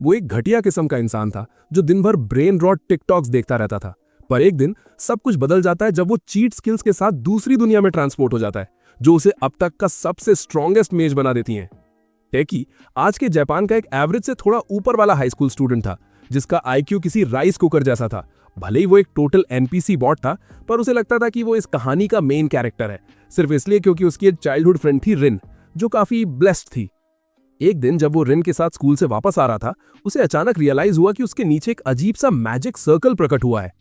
वो एक घटिया किस्म का इंसान था जो दिन भर ब्रेन रॉट टिकटॉक्स देखता रहता था। पर एक दिन सब कुछ बदल जाता है जब वो चीट स्किल्स के साथ दूसरी दुनिया में ट्रांसपोर्ट हो जाता है, जो उसे अब तक का सबसे स्ट्रॉन्गेस्ट मेज बना देती हैं। टेकी आज के जापान का एक एवरेज से थोड़ा ऊपर वाला हाई स्कूल स्टूडेंट था, जिसका आईक्यू किसी राइस कुकर जैसा था। भले ही वो एक टोटल एनपीसी बॉट था, पर उसे लगता था कि वो इस कहानी का मेन कैरेक्टर है, सिर्फ इसलिए क्योंकि उसकी एक चाइल्डहुड फ्रेंड थी रिन, जो काफी ब्लेस्ड थी। एक दिन जब वो रिन के साथ स्कूल से वापस आ रहा था, उसे अचानक रियलाइज हुआ कि उसके नीचे एक अजीब सा मैजिक सर्कल प्रकट हुआ है।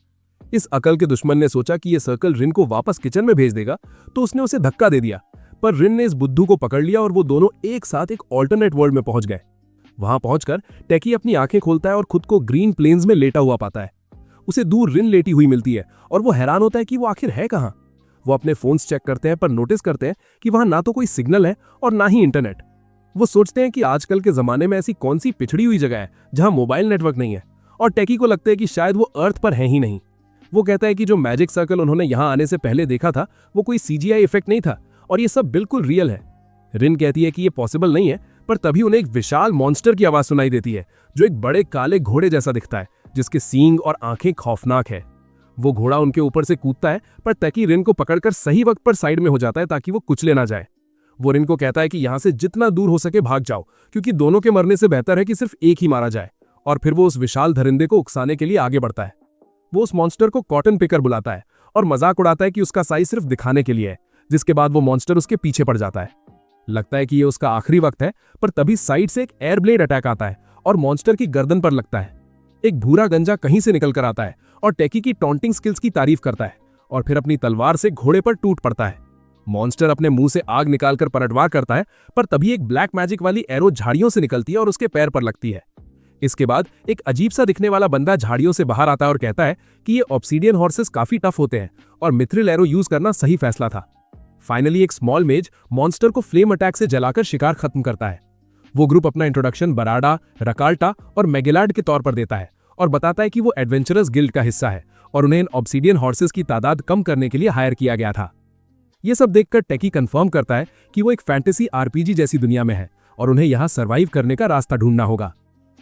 इस अकल के दुश्मन ने सोचा कि ये सर्कल रिन को वापस किचन में भेज देगा, तो उसने उसे धक्का दे दिया। पर रिन ने इस बुद्धू को पकड़ लिया और वो दोनों एक साथ एक ऑल्टरनेट वर्ल्ड में पहुंच गए। वहां पहुंचकर टेकी अपनी आंखें खोलता है और खुद को ग्रीन प्लेन्स में लेटा हुआ पाता है। उसे दूर रिन लेटी हुई मिलती है और वो हैरान होता है कि वो आखिर है कहां। वो अपने फोन्स चेक करते हैं, पर नोटिस करते हैं कि वहां ना तो कोई सिग्नल है और ना ही इंटरनेट। वो सोचते हैं कि आजकल के जमाने में ऐसी कौन सी पिछड़ी हुई जगह है जहां मोबाइल नेटवर्क नहीं है, और टेकी को लगता है कि शायद वो अर्थ पर है ही नहीं। वो कहता है कि जो मैजिक सर्कल उन्होंने यहां आने से पहले देखा था वो कोई सीजीआई इफेक्ट नहीं था और ये सब बिल्कुल रियल है। रिन कहती है कि ये पॉसिबल नहीं है, पर तभी उन्हें एक विशाल मॉन्स्टर की आवाज सुनाई देती है, जो एक बड़े काले घोड़े जैसा दिखता है, जिसके सींग और आंखें खौफनाक है। वो घोड़ा उनके ऊपर से कूदता है, पर टेकी रिन को पकड़कर सही वक्त पर साइड में हो जाता है ताकि वो कुचले ना जाए। वो रिन को कहता है कि यहां से जितना दूर हो सके भाग जाओ, क्योंकि दोनों के मरने से बेहतर है कि सिर्फ एक ही मारा जाए। और फिर वो उस विशाल दरिंदे को उकसाने के लिए आगे बढ़ता है। वो उस मॉन्स्टर को कॉटन पिकर बुलाता है और मजाक उड़ाता है कि उसका साइज सिर्फ दिखाने के लिए है, जिसके बाद वो मॉन्स्टर उसके पीछे पड़ जाता है। लगता है कि ये उसका आखिरी वक्त है, पर तभी साइड से एक एयर ब्लेड अटैक आता है और मॉन्स्टर की गर्दन पर लगता है। एक भूरा गंजा कहीं से निकल कर आता है और टेकी की टॉन्टिंग स्किल्स की तारीफ करता है और फिर अपनी तलवार से घोड़े पर टूट पड़ता है। मॉन्स्टर अपने मुंह से आग निकालकर पलटवार करता है, पर तभी एक ब्लैक मैजिक वाली एरो झाड़ियों से निकलती है और उसके पैर पर लगती है। इसके बाद एक अजीब सा दिखने वाला बंदा झाड़ियों से बाहर आता है और कहता है कि ये ऑब्सीडियन हॉर्सेस काफी टफ होते हैं और मिथ्रिल एरो यूज करना सही फैसला था। फाइनली एक स्मॉल मेज मॉन्स्टर को फ्लेम अटैक से जलाकर शिकार खत्म करता है। वो ग्रुप अपना इंट्रोडक्शन बराडा, रकाल्टा और मेगेलाड के तौर पर देता है और बताता है कि वो एडवेंचरस गिल्ड का हिस्सा है और उन्हें इन ऑब्सीडियन हॉर्सेस की तादाद कम करने के लिए हायर किया गया था। ये सब देखकर टेकी कंफर्म करता है कि वो एक फैंटेसी आरपीजी जैसी दुनिया में है और उन्हें यहाँ सर्वाइव करने का रास्ता ढूंढना होगा।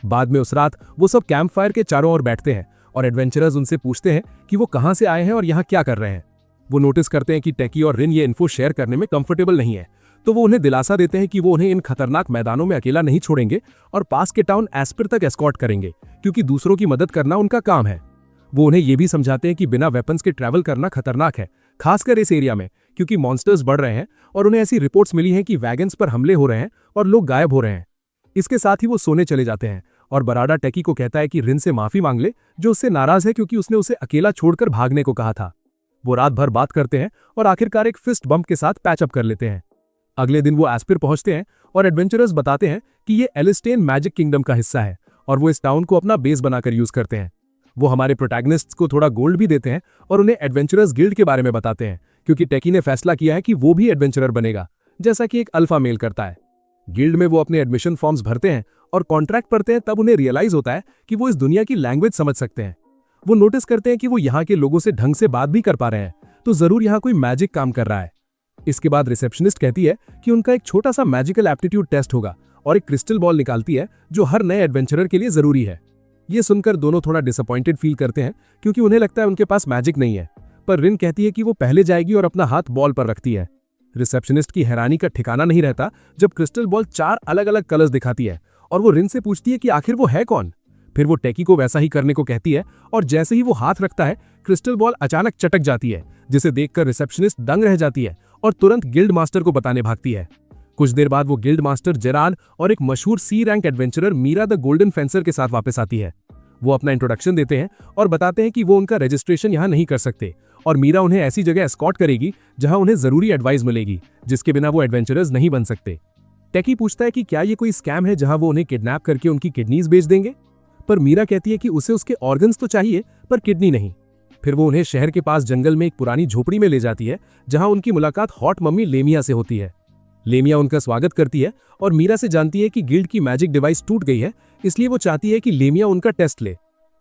बाद में उस रात वो सब कैंप फायर के चारों ओर बैठते हैं और एडवेंचरर्स उनसे पूछते हैं कि वो कहां से आए हैं और यहाँ क्या कर रहे हैं। वो नोटिस करते हैं कि टेकी और रिन ये इन्फो शेयर करने में कंफर्टेबल नहीं है, तो वो उन्हें दिलासा देते हैं कि वो उन्हें इन खतरनाक मैदानों में अकेला नहीं छोड़ेंगे और पास के टाउन एस्पिर तक एस्कॉर्ट करेंगे, क्योंकि दूसरों की मदद करना उनका काम है। वो उन्हें ये भी समझाते हैं कि बिना वेपन्स के ट्रैवल करना खतरनाक है, खासकर इस एरिया में, क्योंकि मॉन्स्टर्स बढ़ रहे हैं और उन्हें ऐसी रिपोर्ट्स मिली हैं कि वैगन्स पर हमले हो रहे हैं और लोग गायब हो रहे हैं। इसके साथ ही वो सोने चले जाते हैं और बराडा टेकी को कहता है कि रिन से माफी मांग ले, जो उससे नाराज है क्योंकि उसने उसे अकेला छोड़कर भागने को कहा था। वो रात भर बात करते हैं और आखिरकार एक फिस्ट बम्प के साथ पैचअप कर लेते हैं। अगले दिन वो एस्पिर पहुंचते हैं और एडवेंचरर्स बताते हैं कि ये एलिस्टेन मैजिक किंगडम का हिस्सा है और वो इस टाउन को अपना बेस बनाकर यूज करते हैं। वो हमारे प्रोटैगनिस्ट्स को थोड़ा गोल्ड भी देते हैं और उन्हें एडवेंचरर्स गिल्ड के बारे में बताते हैं, क्योंकि टेकी ने फैसला किया है कि वो भी एडवेंचरर बनेगा, जैसा कि एक अल्फा मेल करता है। गिल्ड में वो अपने एडमिशन फॉर्म्स भरते हैं और कॉन्ट्रैक्ट पढ़ते हैं, तब उन्हें रियलाइज होता है कि वो इस दुनिया की लैंग्वेज समझ सकते हैं। वो नोटिस करते हैं कि वो यहाँ के लोगों से ढंग से बात भी कर पा रहे हैं, तो जरूर यहाँ कोई मैजिक काम कर रहा है। इसके बाद रिसेप्शनिस्ट कहती है कि उनका एक छोटा सा मैजिकल एप्टीट्यूड टेस्ट होगा और एक क्रिस्टल बॉल निकालती है, जो हर नए एडवेंचरर के लिए जरूरी है। ये सुनकर दोनों थोड़ा डिसअपॉइंटेड फील करते हैं, क्योंकि उन्हें लगता है उनके पास मैजिक नहीं है, पर रिन कहती है कि वो पहले जाएगी और अपना हाथ बॉल पर रखती है। रिसेप्शनिस्ट की हैरानी का ठिकाना नहीं रहता जब क्रिस्टल बॉल 4 अलग अलग कलर्स दिखाती है और वो रिन से पूछती है कि आखिर वो है कौन। फिर वो टेकी को वैसा ही करने को कहती है और जैसे ही वो हाथ रखता है, क्रिस्टल बॉल अचानक चटक जाती है, जिसे देखकर रिसेप्शनिस्ट दंग रह जाती है और तुरंत गिल्ड मास्टर को बताने भागती है। कुछ देर बाद वो गिल्ड मास्टर जेरान और एक मशहूर C rank adventurer Meera the golden fencer के साथ वापस आती है। वो अपना इंट्रोडक्शन देते हैं और बताते हैं कि वो उनका रजिस्ट्रेशन यहाँ नहीं कर सकते और मीरा उन्हें ऐसी जगह एस्कॉर्ट करेगी जहां उन्हें जरूरी एडवाइस मिलेगी, जिसके बिना वो एडवेंचरर्स नहीं बन सकते। टेकी पूछता है कि क्या ये कोई स्कैम है जहां वो उन्हें किडनैप करके उनकी किडनीज बेच देंगे, पर मीरा कहती है कि उसे उसके ऑर्गन्स तो चाहिए, पर किडनी नहीं। फिर वो उन्हें शहर के पास जंगल में एक पुरानी झोपड़ी में ले जाती है, जहां उनकी मुलाकात हॉट मम्मी लेमिया से होती है। लेमिया उनका स्वागत करती है और मीरा से जानती है कि गिल्ड की मैजिक डिवाइस टूट गई है, इसलिए वो चाहती है कि लेमिया उनका टेस्ट ले।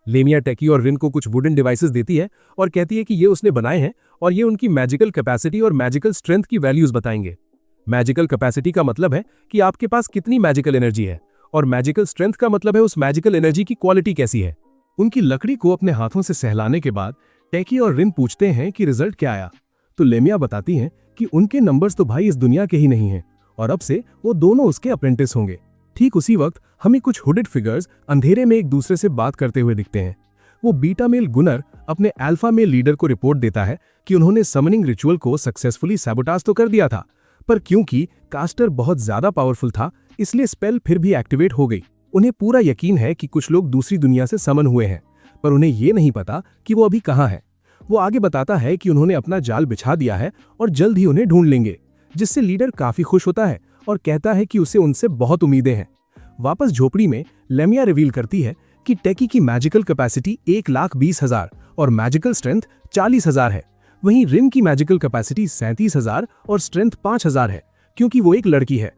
लेमिया टेकी और रिन को कुछ वुडन डिवाइसेस देती है और कहती है कि ये उसने बनाए हैं और ये उनकी मैजिकल कैपेसिटी और मैजिकल स्ट्रेंथ की वैल्यूज बताएंगे। मैजिकल कैपेसिटी का मतलब है कि आपके पास कितनी मैजिकल एनर्जी है और मैजिकल स्ट्रेंथ का मतलब है उस मैजिकल एनर्जी की क्वालिटी कैसी है। उनकी लकड़ी को अपने हाथों से सहलाने के बाद टेकी और रिन पूछते हैं कि रिजल्ट क्या आया। तो लेमिया बताती हैं कि उनके नंबर्स तो भाई इस दुनिया के ही नहीं हैं और अब से वो दोनों उसके अप्रेंटिस होंगे। ठीक उसी वक्त हमें कुछ हुडेड फिगर्स अंधेरे में एक दूसरे से बात करते हुए दिखते हैं। वो बीटा मेल गुनर अपने अल्फा मेल लीडर को रिपोर्ट देता है कि उन्होंने समनिंग रिचुअल को सक्सेसफुली सैबोटाज तो कर दिया था, पर क्योंकि कास्टर बहुत ज्यादा पावरफुल था इसलिए स्पेल फिर भी एक्टिवेट हो गई। उन्हें पूरा यकीन है कि कुछ लोग दूसरी दुनिया से समन हुए हैं, पर उन्हें ये नहीं पता कि वो अभी कहाँ है। वो आगे बताता है कि उन्होंने अपना जाल बिछा दिया है और जल्द ही उन्हें ढूंढ लेंगे, जिससे लीडर काफी खुश होता है और कहता है कि उसे उनसे बहुत उम्मीदें हैं। वापस झोपड़ी में लेमिया रिवील करती है कि टेकी की मैजिकल कैपेसिटी 1,20,000 और मैजिकल स्ट्रेंथ 40,000 है। वहीं रिन की मैजिकल कैपेसिटी 37,000 और स्ट्रेंथ 5,000 है, क्योंकि वो एक लड़की है।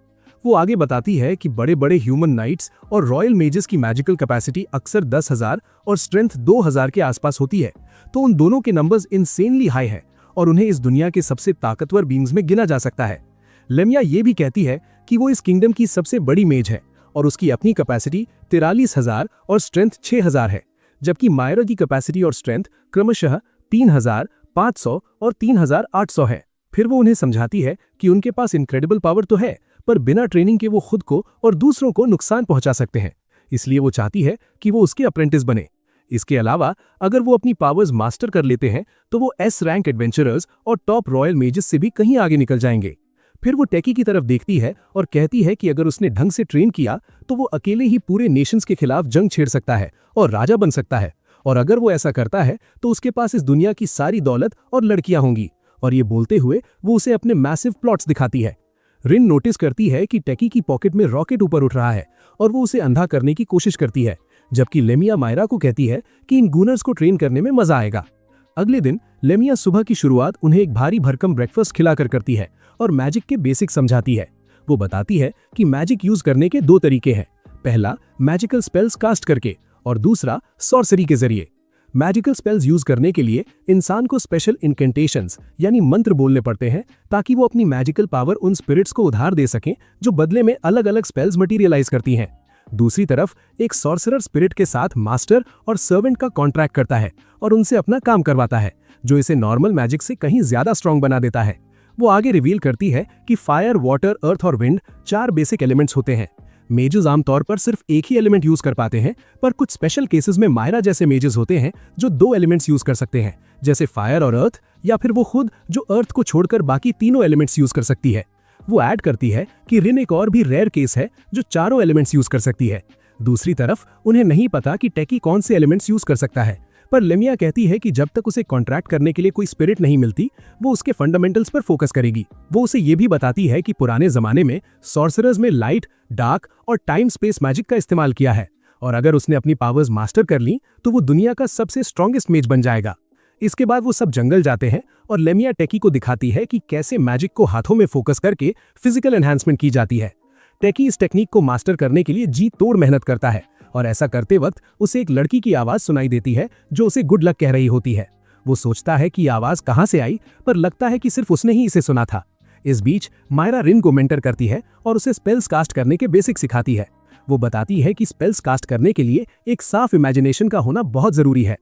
वो आगे बताती है कि बड़े बड़े ह्यूमन नाइट्स और रॉयल मेजेस की मैजिकल कैपेसिटी अक्सर 10,000 और स्ट्रेंथ 2,000 के आसपास होती है। तो उन दोनों के नंबर्स इंसेनली हाई है और उन्हें इस दुनिया के सबसे ताकतवर बींग्स में गिना जा सकता है। लेमिया ये भी कहती है कि वो इस किंगडम की सबसे बड़ी मेज है और उसकी अपनी कैपेसिटी 43,000 और स्ट्रेंथ 6,000 है, जबकि मायरा की कैपेसिटी और स्ट्रेंथ क्रमशः 3,500 और 3,800 है। फिर वो उन्हें समझाती है कि उनके पास इनक्रेडिबल पावर तो है, पर बिना ट्रेनिंग के वो खुद को और दूसरों को नुकसान पहुंचा सकते हैं, इसलिए वो चाहती है कि वो उसके अप्रेंटिस बने। इसके अलावा अगर वो अपनी पावर्स मास्टर कर लेते हैं तो वो एस रैंक एडवेंचरर्स और टॉप रॉयल मेजेस से भी कहीं आगे निकल जाएंगे। फिर वो टेकी की तरफ देखती है और कहती है कि अगर उसने ढंग से ट्रेन किया तो वो अकेले ही पूरे नेशंस के खिलाफ जंग छेड़ सकता है और राजा बन सकता है, और अगर वो ऐसा करता है तो उसके पास इस दुनिया की सारी दौलत और लड़कियां होंगी। और ये बोलते हुए वो उसे अपने मैसिव प्लॉट्स दिखाती है। रिन नोटिस करती है कि टेकी की पॉकेट में रॉकेट ऊपर उठ रहा है और वो उसे अंधा करने की कोशिश करती है, जबकि लेमिया मायरा को कहती है कि इन गूनर्स को ट्रेन करने में मजा आएगा। अगले दिन लेमिया सुबह की शुरुआत उन्हें एक भारी भरकम ब्रेकफास्ट खिलाकर करती है और मैजिक के बेसिक समझाती है। वो बताती है कि मैजिक यूज करने के 2 तरीके हैं, पहला मैजिकल स्पेल्स कास्ट करके और दूसरा सॉर्सरी के जरिए। मैजिकल स्पेल्स यूज करने के लिए इंसान को स्पेशल इनकेंटेशंस यानी मंत्र बोलने पड़ते हैं ताकि वो अपनी मैजिकल पावर उन स्पिरिट्स को उधार दे सकें जो बदले में अलग अलग स्पेल्स मटीरियलाइज करती हैं। दूसरी तरफ एक सॉर्सरर स्पिरिट के साथ मास्टर और सर्वेंट का कॉन्ट्रैक्ट करता है और उनसे अपना काम करवाता है, जो इसे नॉर्मल मैजिक से कहीं ज्यादा स्ट्रॉन्ग बना देता है। वो आगे रिवील करती है कि फायर, वाटर, अर्थ और विंड 4 बेसिक एलिमेंट्स होते हैं। मेजेस आमतौर पर सिर्फ एक ही एलिमेंट यूज कर पाते हैं, पर कुछ स्पेशल केसेस में मायरा जैसे मेजेस होते हैं जो 2 एलिमेंट्स यूज कर सकते हैं, जैसे फायर और अर्थ, या फिर वो खुद जो अर्थ को छोड़कर बाकी तीनों एलिमेंट्स यूज कर सकती है। वो ऐड करती है कि रिन एक और भी रेयर केस है जो चारों एलिमेंट्स यूज कर सकती है। दूसरी तरफ उन्हें नहीं पता कि टेकी कौन से एलिमेंट्स यूज कर सकता है, पर लेमिया कहती है कि जब तक उसे कॉन्ट्रैक्ट करने के लिए कोई स्पिरिट नहीं मिलती वो उसके फंडामेंटल्स पर फोकस करेगी। वो उसे ये भी बताती है कि पुराने जमाने में सॉर्सरर्स में लाइट, डार्क और टाइम स्पेस मैजिक का इस्तेमाल किया है, और अगर उसने अपनी पावर्स मास्टर कर ली तो वो दुनिया का सबसे स्ट्रॉन्गेस्ट मेज बन जाएगा। इसके बाद वो सब जंगल जाते हैं और लेमिया टेकी को दिखाती है कि कैसे मैजिक को हाथों में फोकस करके फिजिकल एनहांसमेंट की जाती है। टेकी इस टेक्निक को मास्टर करने के लिए जी तोड़ मेहनत करता है और ऐसा करते वक्त उसे एक लड़की की आवाज सुनाई देती है जो उसे गुड लक कह रही होती है। वो सोचता है कि आवाज कहां से आई, पर लगता है कि सिर्फ उसने ही इसे सुना था। इस बीच मायरा रिन को मेंटर करती है और उसे स्पेल्स कास्ट करने के बेसिक सिखाती है। वो बताती है कि स्पेल्स कास्ट करने के लिए एक साफ इमेजिनेशन का होना बहुत जरूरी है।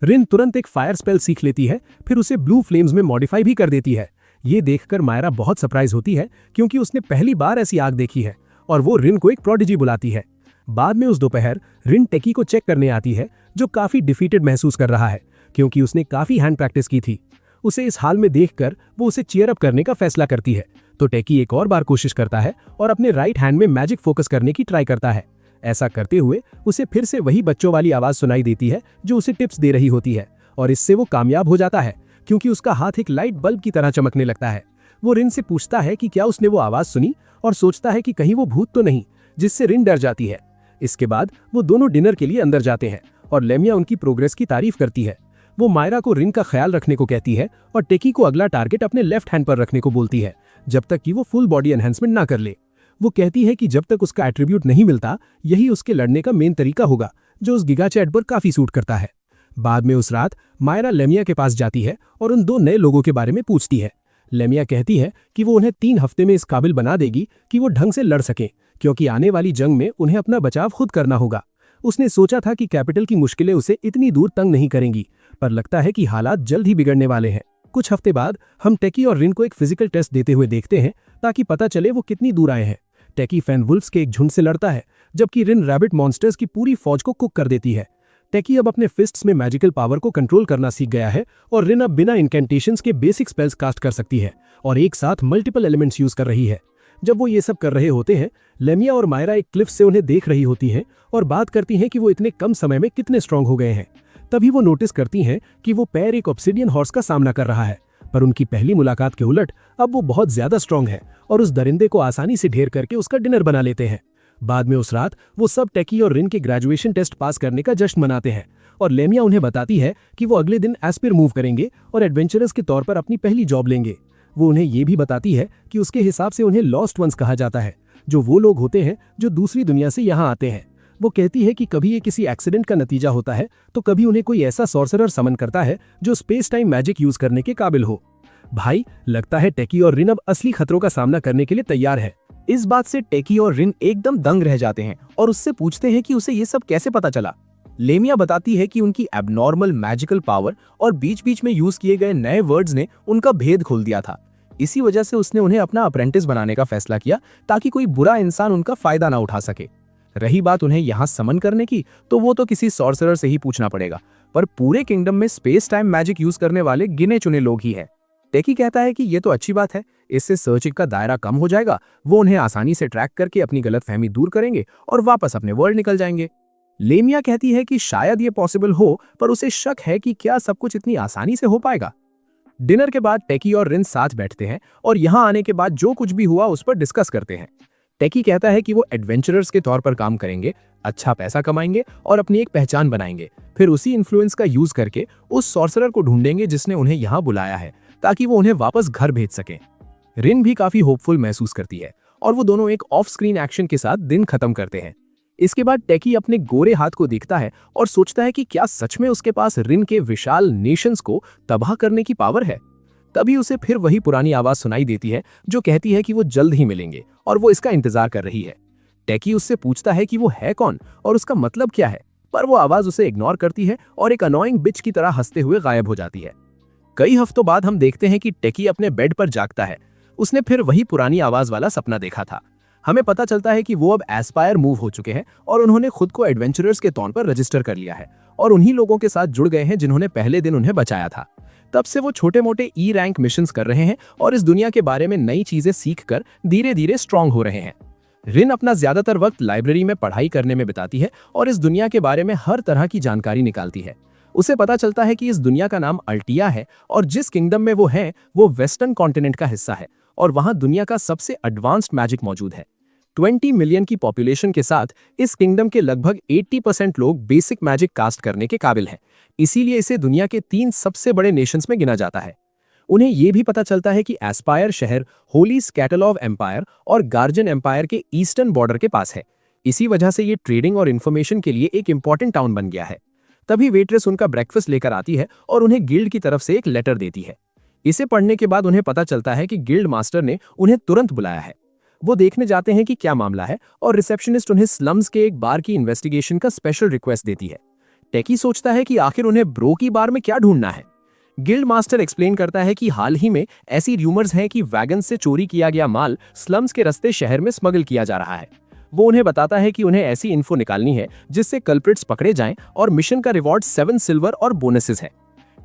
रिन तुरंत एक फायर स्पेल सीख लेती है, फिर उसे ब्लू फ्लेम्स में मॉडिफाई भी कर देती है। ये देखकर मायरा बहुत सरप्राइज होती है क्योंकि उसने पहली बार ऐसी आग देखी है, और वो रिन को एक प्रोडिजी बुलाती है। बाद में उस दोपहर रिन टेकी को चेक करने आती है, जो काफी डिफीटेड महसूस कर रहा है क्योंकि उसने काफी हैंड प्रैक्टिस की थी। उसे इस हाल में देखकर वो उसे चीयर अप करने का फैसला करती है, तो टेकी एक और बार कोशिश करता है और अपने राइट हैंड में मैजिक फोकस करने की ट्राई करता है। ऐसा करते हुए उसे फिर से वही बच्चों वाली आवाज सुनाई देती है जो उसे टिप्स दे रही होती है, और इससे वो कामयाब हो जाता है क्योंकि उसका हाथ एक लाइट बल्ब की तरह चमकने लगता है। वो रिन से पूछता है कि क्या उसने वो आवाज सुनी और सोचता है कि कहीं वो भूत तो नहीं, जिससे रिन डर जाती है। इसके बाद वो दोनों डिनर के लिए अंदर जाते हैं और लेमिया उनकी प्रोग्रेस की तारीफ करती है। वो मायरा को रिन का ख्याल रखने को कहती है और टेकी को अगला टारगेट अपने लेफ्ट हैंड पर रखने को बोलती है जब तक कि वो फुल बॉडी एनहांसमेंट ना कर ले। वो कहती है कि जब तक उसका एट्रीब्यूट नहीं मिलता यही उसके लड़ने का मेन तरीका होगा, जो उस गिगा चैट पर काफी सूट करता है। बाद में उस रात मायरा लेमिया के पास जाती है और उन 2 नए लोगों के बारे में पूछती है। लेमिया कहती है कि वो उन्हें 3 हफ्ते में इस काबिल बना देगी कि वो ढंग से लड़ सकें, क्योंकि आने वाली जंग में उन्हें अपना बचाव खुद करना होगा। उसने सोचा था कि कैपिटल की मुश्किलें उसे इतनी दूर तंग नहीं करेंगी, पर लगता है कि हालात जल्द ही बिगड़ने वाले हैं। कुछ हफ्ते बाद हम टेकी और रिन को एक फिजिकल टेस्ट देते हुए देखते हैं ताकि पता चले वो कितनी दूर आए हैं। टेकी फैनवुल्फ्स के एक झुंड से लड़ता है, जबकि रिन रैबिट मॉन्स्टर्स की पूरी फौज को कुक कर देती है। टेकी अब अपने फिस्ट्स में मैजिकल पावर को कंट्रोल करना सीख गया है और रिन अब बिना इंकेंटेशंस के बेसिक स्पेल्स कास्ट कर सकती है और एक साथ मल्टीपल एलिमेंट्स यूज कर रही है। जब वो ये सब कर रहे होते हैं, लेमिया और मायरा एक क्लिफ से उन्हें देख रही होती हैं और बात करती हैं कि वो इतने कम समय में कितने स्ट्रांग हो गए हैं। तभी वो नोटिस करती हैं कि वो पैर एक ऑब्सिडियन हॉर्स का सामना कर रहा है, पर उनकी पहली मुलाकात के उलट अब वो बहुत ज्यादा स्ट्रांग है और उस दरिंदे को आसानी से ढेर करके उसका डिनर बना लेते हैं। बाद में उस रात वो सब टेकी और रिन के ग्रेजुएशन टेस्ट पास करने का जश्न मनाते हैं और लेमिया उन्हें बताती है कि वो अगले दिन एस्पिर मूव करेंगे और एडवेंचरर्स के तौर पर अपनी पहली जॉब लेंगे। वो उन्हें ये भी बताती है कि उसके हिसाब से उन्हें लॉस्ट वंस कहा जाता है, जो वो लोग होते हैं जो दूसरी दुनिया से यहाँ आते हैं। वो कहती है कि कभी ये किसी एक्सीडेंट का नतीजा होता है तो कभी उन्हें कोई ऐसा सॉर्सरर समन करता है जो स्पेस टाइम मैजिक यूज करने के काबिल हो। भाई, लगता है टेकी और रिन अब असली खतरों का सामना करने के लिए तैयार है। इस बात से टेकी और रिन एकदम दंग रह जाते हैं और उससे पूछते हैं कि उसे ये सब कैसे पता चला। लेमिया बताती है कि उनकी एबनॉर्मल मैजिकल पावर और बीच बीच में यूज किए गए नए वर्ड्स ने उनका भेद खोल दिया था। इसी वजह से उसने उन्हें अपना अप्रेंटिस बनाने का फैसला किया ताकि कोई बुरा इंसान उनका फायदा ना उठा सके। रही बात उन्हें यहाँ समन करने की, तो वो तो किसी सॉर्सरर से ही पूछना पड़ेगा, पर पूरे किंगडम में स्पेस टाइम मैजिक यूज करने वाले गिने चुने लोग ही हैं। टेकी कहता है कि ये तो अच्छी बात है, इससे सर्चिंग का दायरा कम हो जाएगा, वो उन्हें आसानी से ट्रैक करके अपनी गलतफहमी दूर करेंगे और वापस अपने वर्ल्ड निकल जाएंगे। लेमिया कहती है कि शायद ये पॉसिबल हो, पर उसे शक है कि क्या सब कुछ इतनी आसानी से हो पाएगा। डिनर के बाद टेकी और रिन साथ बैठते हैं और यहाँ आने के बाद जो कुछ भी हुआ उस पर डिस्कस करते हैं। टेकी कहता है कि वो एडवेंचरर्स के तौर पर काम करेंगे, अच्छा पैसा कमाएंगे और अपनी एक पहचान बनाएंगे। फिर उसी इन्फ्लुएंस का यूज करके उस सॉर्सरर को ढूंढेंगे जिसने उन्हें यहाँ बुलाया है, ताकि वो उन्हें वापस घर भेज सके। रिन भी काफी होपफुल महसूस करती है और वो दोनों एक ऑफ स्क्रीन एक्शन के साथ दिन खत्म करते हैं। इसके बाद टेकी अपने गोरे हाथ को देखता है और सोचता है कि क्या सच में उसके पास रिन के विशाल नेशंस को तबाह करने की पावर है। तभी उसे फिर वही पुरानी आवाज सुनाई देती है जो कहती है कि वो जल्द ही मिलेंगे और वो इसका इंतजार कर रही है। टेकी उससे पूछता है कि वो है कौन और उसका मतलब क्या है, पर वो आवाज उसे इग्नोर करती है और एक अनोइंग बिच की तरह हंसते हुए गायब हो जाती है। कई हफ्तों बाद हम देखते हैं कि टेकी अपने बेड पर जागता है। उसने फिर वही पुरानी आवाज वाला सपना देखा था। हमें पता चलता है कि वो अब एस्पायर मूव हो चुके हैं और उन्होंने खुद को एडवेंचरर्स के तौर पर रजिस्टर कर लिया है और उन्हीं लोगों के साथ जुड़ गए हैं जिन्होंने पहले दिन उन्हें बचाया था। तब से वो छोटे मोटे ई रैंक मिशंस कर रहे हैं और इस दुनिया के बारे में नई चीजें सीखकर धीरे धीरे स्ट्रांग हो रहे हैं। रिन अपना ज्यादातर वक्त लाइब्रेरी में पढ़ाई करने में बिताती है और इस दुनिया के बारे में हर तरह की जानकारी निकालती है। उसे पता चलता है कि इस दुनिया का नाम अल्टिया है और जिस किंगडम में वो है वो वेस्टर्न कॉन्टिनेंट का हिस्सा है और वहां दुनिया का सबसे एडवांस्ड मैजिक मौजूद है। 20 मिलियन की पॉपुलेशन के साथ इस किंगडम के लगभग 80% लोग बेसिक मैजिक कास्ट करने के काबिल हैं, इसीलिए इसे दुनिया के 3 सबसे बड़े नेशंस में गिना जाता है। उन्हें यह भी पता चलता है कि एस्पायर शहर होली स्कैटलॉव एम्पायर और गार्जन एम्पायर के ईस्टर्न बॉर्डर के पास है। इसी वजह से ये ट्रेडिंग और इन्फॉर्मेशन के लिए एक इंपॉर्टेंट टाउन बन गया है। तभी वेट्रेस उनका ब्रेकफास्ट लेकर आती है और उन्हें गिल्ड की तरफ से एक लेटर देती है। इसे पढ़ने के बाद उन्हें पता चलता है कि गिल्ड मास्टर ने उन्हें तुरंत बुलाया है। वो देखने जाते हैं कि क्या मामला है और रिसेप्शनिस्ट उन्हें स्लम्स के एक बार की इन्वेस्टिगेशन का स्पेशल रिक्वेस्ट देती है। टेकी सोचता है कि आखिर उन्हें ब्रो की बार में क्या ढूंढना है। गिल्ड मास्टर एक्सप्लेन करता है कि हाल ही में ऐसी र्यूमर्स हैं कि वैगन से चोरी किया गया माल स्लम्स के रास्ते शहर में स्मगल किया जा रहा है। वो उन्हें बताता है कि उन्हें ऐसी इन्फो निकालनी है जिससे कल्प्रिट्स पकड़े जाएं और मिशन का रिवॉर्ड 7 सिल्वर और बोनसेस है।